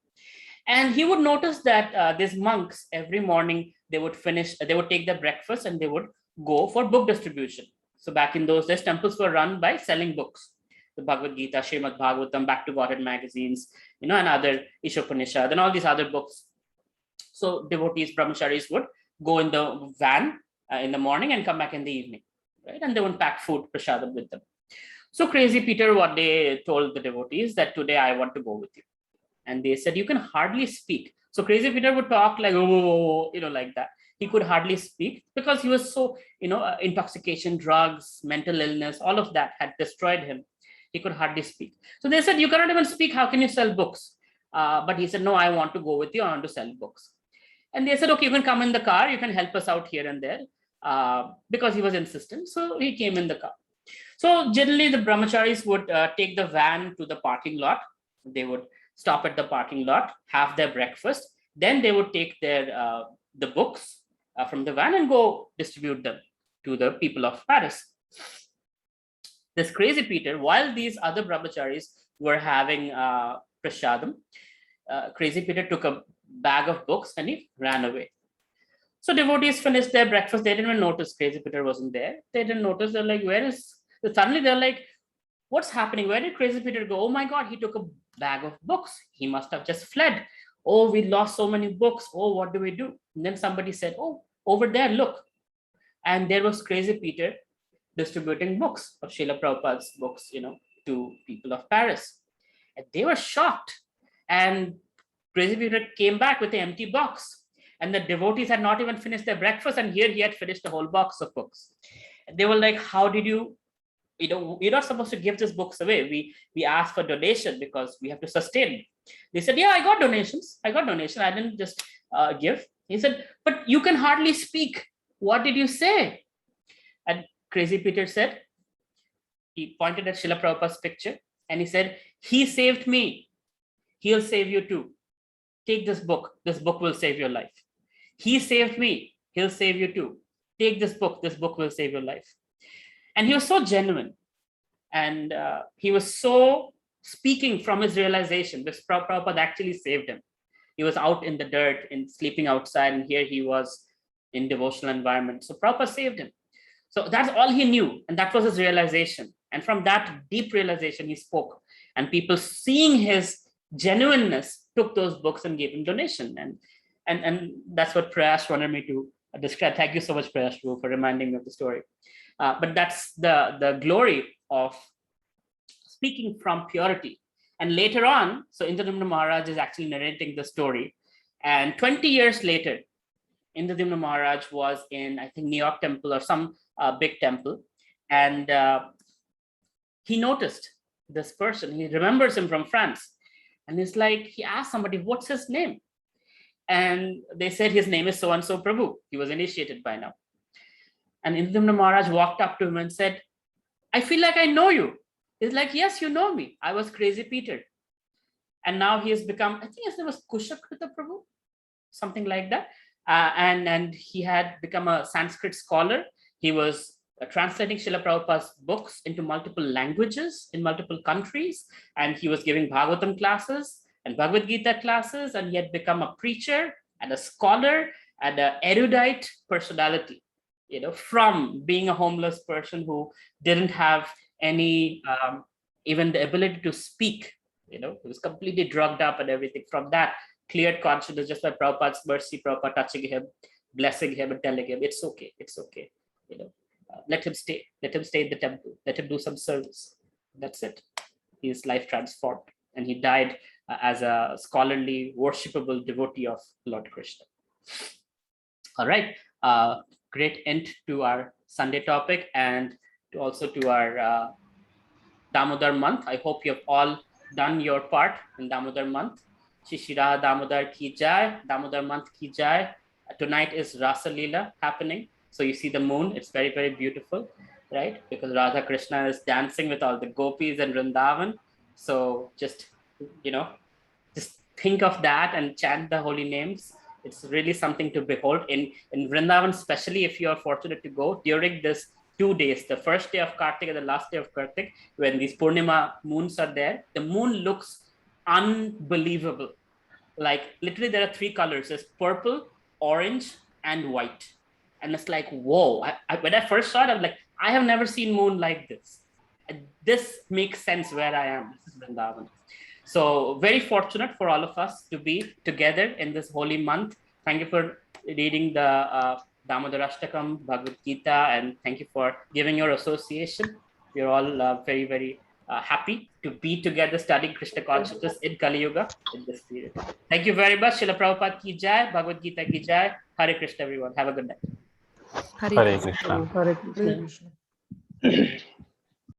And he would notice that these monks, every morning, they would take their breakfast and they would go for book distribution. So back in those days, temples were run by selling books. The Bhagavad Gita, Srimad Bhagavatam, Back to Godhead magazines, and other Ishopanishad and all these other books. So devotees, brahmacharis would go in the van in the morning and come back in the evening, right? And they would pack food, prasadam with them. So Crazy Peter one day told the devotees that, "Today I want to go with you." And they said, "You can hardly speak." So Crazy Peter would talk like, "Oh," like that. He could hardly speak because he was so, intoxication, drugs, mental illness, all of that had destroyed him. He could hardly speak. So they said, "You cannot even speak. How can you sell books?" But he said, "No, I want to go with you. I want to sell books." And they said, "Okay, you can come in the car. You can help us out here and there," because he was insistent. So he came in the car. So generally, the brahmacharis would take the van to the parking lot. They would stop at the parking lot, have their breakfast. Then they would take their the books from the van and go distribute them to the people of Paris. This Crazy Peter, while these other brahmacharis were having prasadam, Crazy Peter took a bag of books and he ran away. So devotees finished their breakfast. They didn't even notice Crazy Peter wasn't there. They didn't notice. They're like, "Where is?" Suddenly they're like, "What's happening? Where did Crazy Peter go? Oh my God, he took a bag of books. He must have just fled. Oh, we lost so many books. Oh, what do we do?" And then somebody said, "Oh, over there, look." And there was Crazy Peter distributing books of Srila Prabhupada's books, to people of Paris. And they were shocked. And Crazy Peter came back with an empty box. And the devotees had not even finished their breakfast. And here he had finished the whole box of books. And they were like, "How did you you're not supposed to give these books away. We ask for donation because we have to sustain. They said, yeah, I got donations. I didn't just give. He said, but you can hardly speak. What did you say? And Crazy Peter said, he pointed at Srila Prabhupada's picture and he said, he saved me. He'll save you too. Take this book. This book will save your life. He saved me. He'll save you too. Take this book. This book will save your life. And he was so genuine. And he was so speaking from his realization. This Prabhupada actually saved him. He was out in the dirt and sleeping outside. And here he was in devotional environment. So Prabhupada saved him. So that's all he knew. And that was his realization. And from that deep realization, he spoke. And people seeing his genuineness took those books and gave him donation. And that's what Prayash wanted me to describe. Thank you so much, Prayash, for reminding me of the story. But that's the glory of speaking from purity. And later on, so Indradumna Maharaj is actually narrating the story. And 20 years later, Indradumna Maharaj was in, I think, New York temple or some big temple. And he noticed this person. He remembers him from France. And he's like, he asked somebody, what's his name? And they said his name is so-and-so Prabhu. He was initiated by now. And Indradumna Maharaj walked up to him and said, I feel like I know you. He's like, yes, you know me. I was Crazy Peter. And now he has become, I think his name was Kushakrita Prabhu, something like that. And he had become a Sanskrit scholar. He was translating Srila Prabhupada's books into multiple languages in multiple countries. And he was giving Bhagavatam classes and Bhagavad Gita classes. And he had become a preacher and a scholar and an erudite personality, from being a homeless person who didn't have any, even the ability to speak. He was completely drugged up and everything. From that, cleared consciousness just by Prabhupada's mercy, Prabhupada touching him, blessing him and telling him, it's okay. Let him stay in the temple. Let him do some service. That's it. His life transformed. And he died as a scholarly, worshipable devotee of Lord Krishna. All right. Great end to our Sunday topic and also to our Damodar month. I hope you have all done your part in Damodar month. Shishira Damodar ki jai, Damodar month ki jai. Tonight is Rasa Leela happening. So you see the moon, it's very, very beautiful, right? Because Radha Krishna is dancing with all the gopis and Vrindavan. So just think of that and chant the holy names. It's really something to behold. In Vrindavan, especially if you are fortunate to go during this 2 days, the first day of Kartik and the last day of Kartik, when these Purnima moons are there, the moon looks unbelievable. Like literally there are 3 colors. There's purple, orange, and white. And it's like, whoa. When I first saw it, I was like, I have never seen moon like this. And this makes sense where I am. This is Vrindavan. So very fortunate for all of us to be together in this holy month. Thank you for reading the Damodarashtakam, Bhagavad Gita, and thank you for giving your association. We're all very, very happy to be together studying Krishna consciousness in Kali Yuga in this period. Thank you very much. Srila Prabhupada ki jai, Bhagavad Gita ki jai. Hare Krishna, everyone. Have a good night. Hare Krishna. Hare Krishna.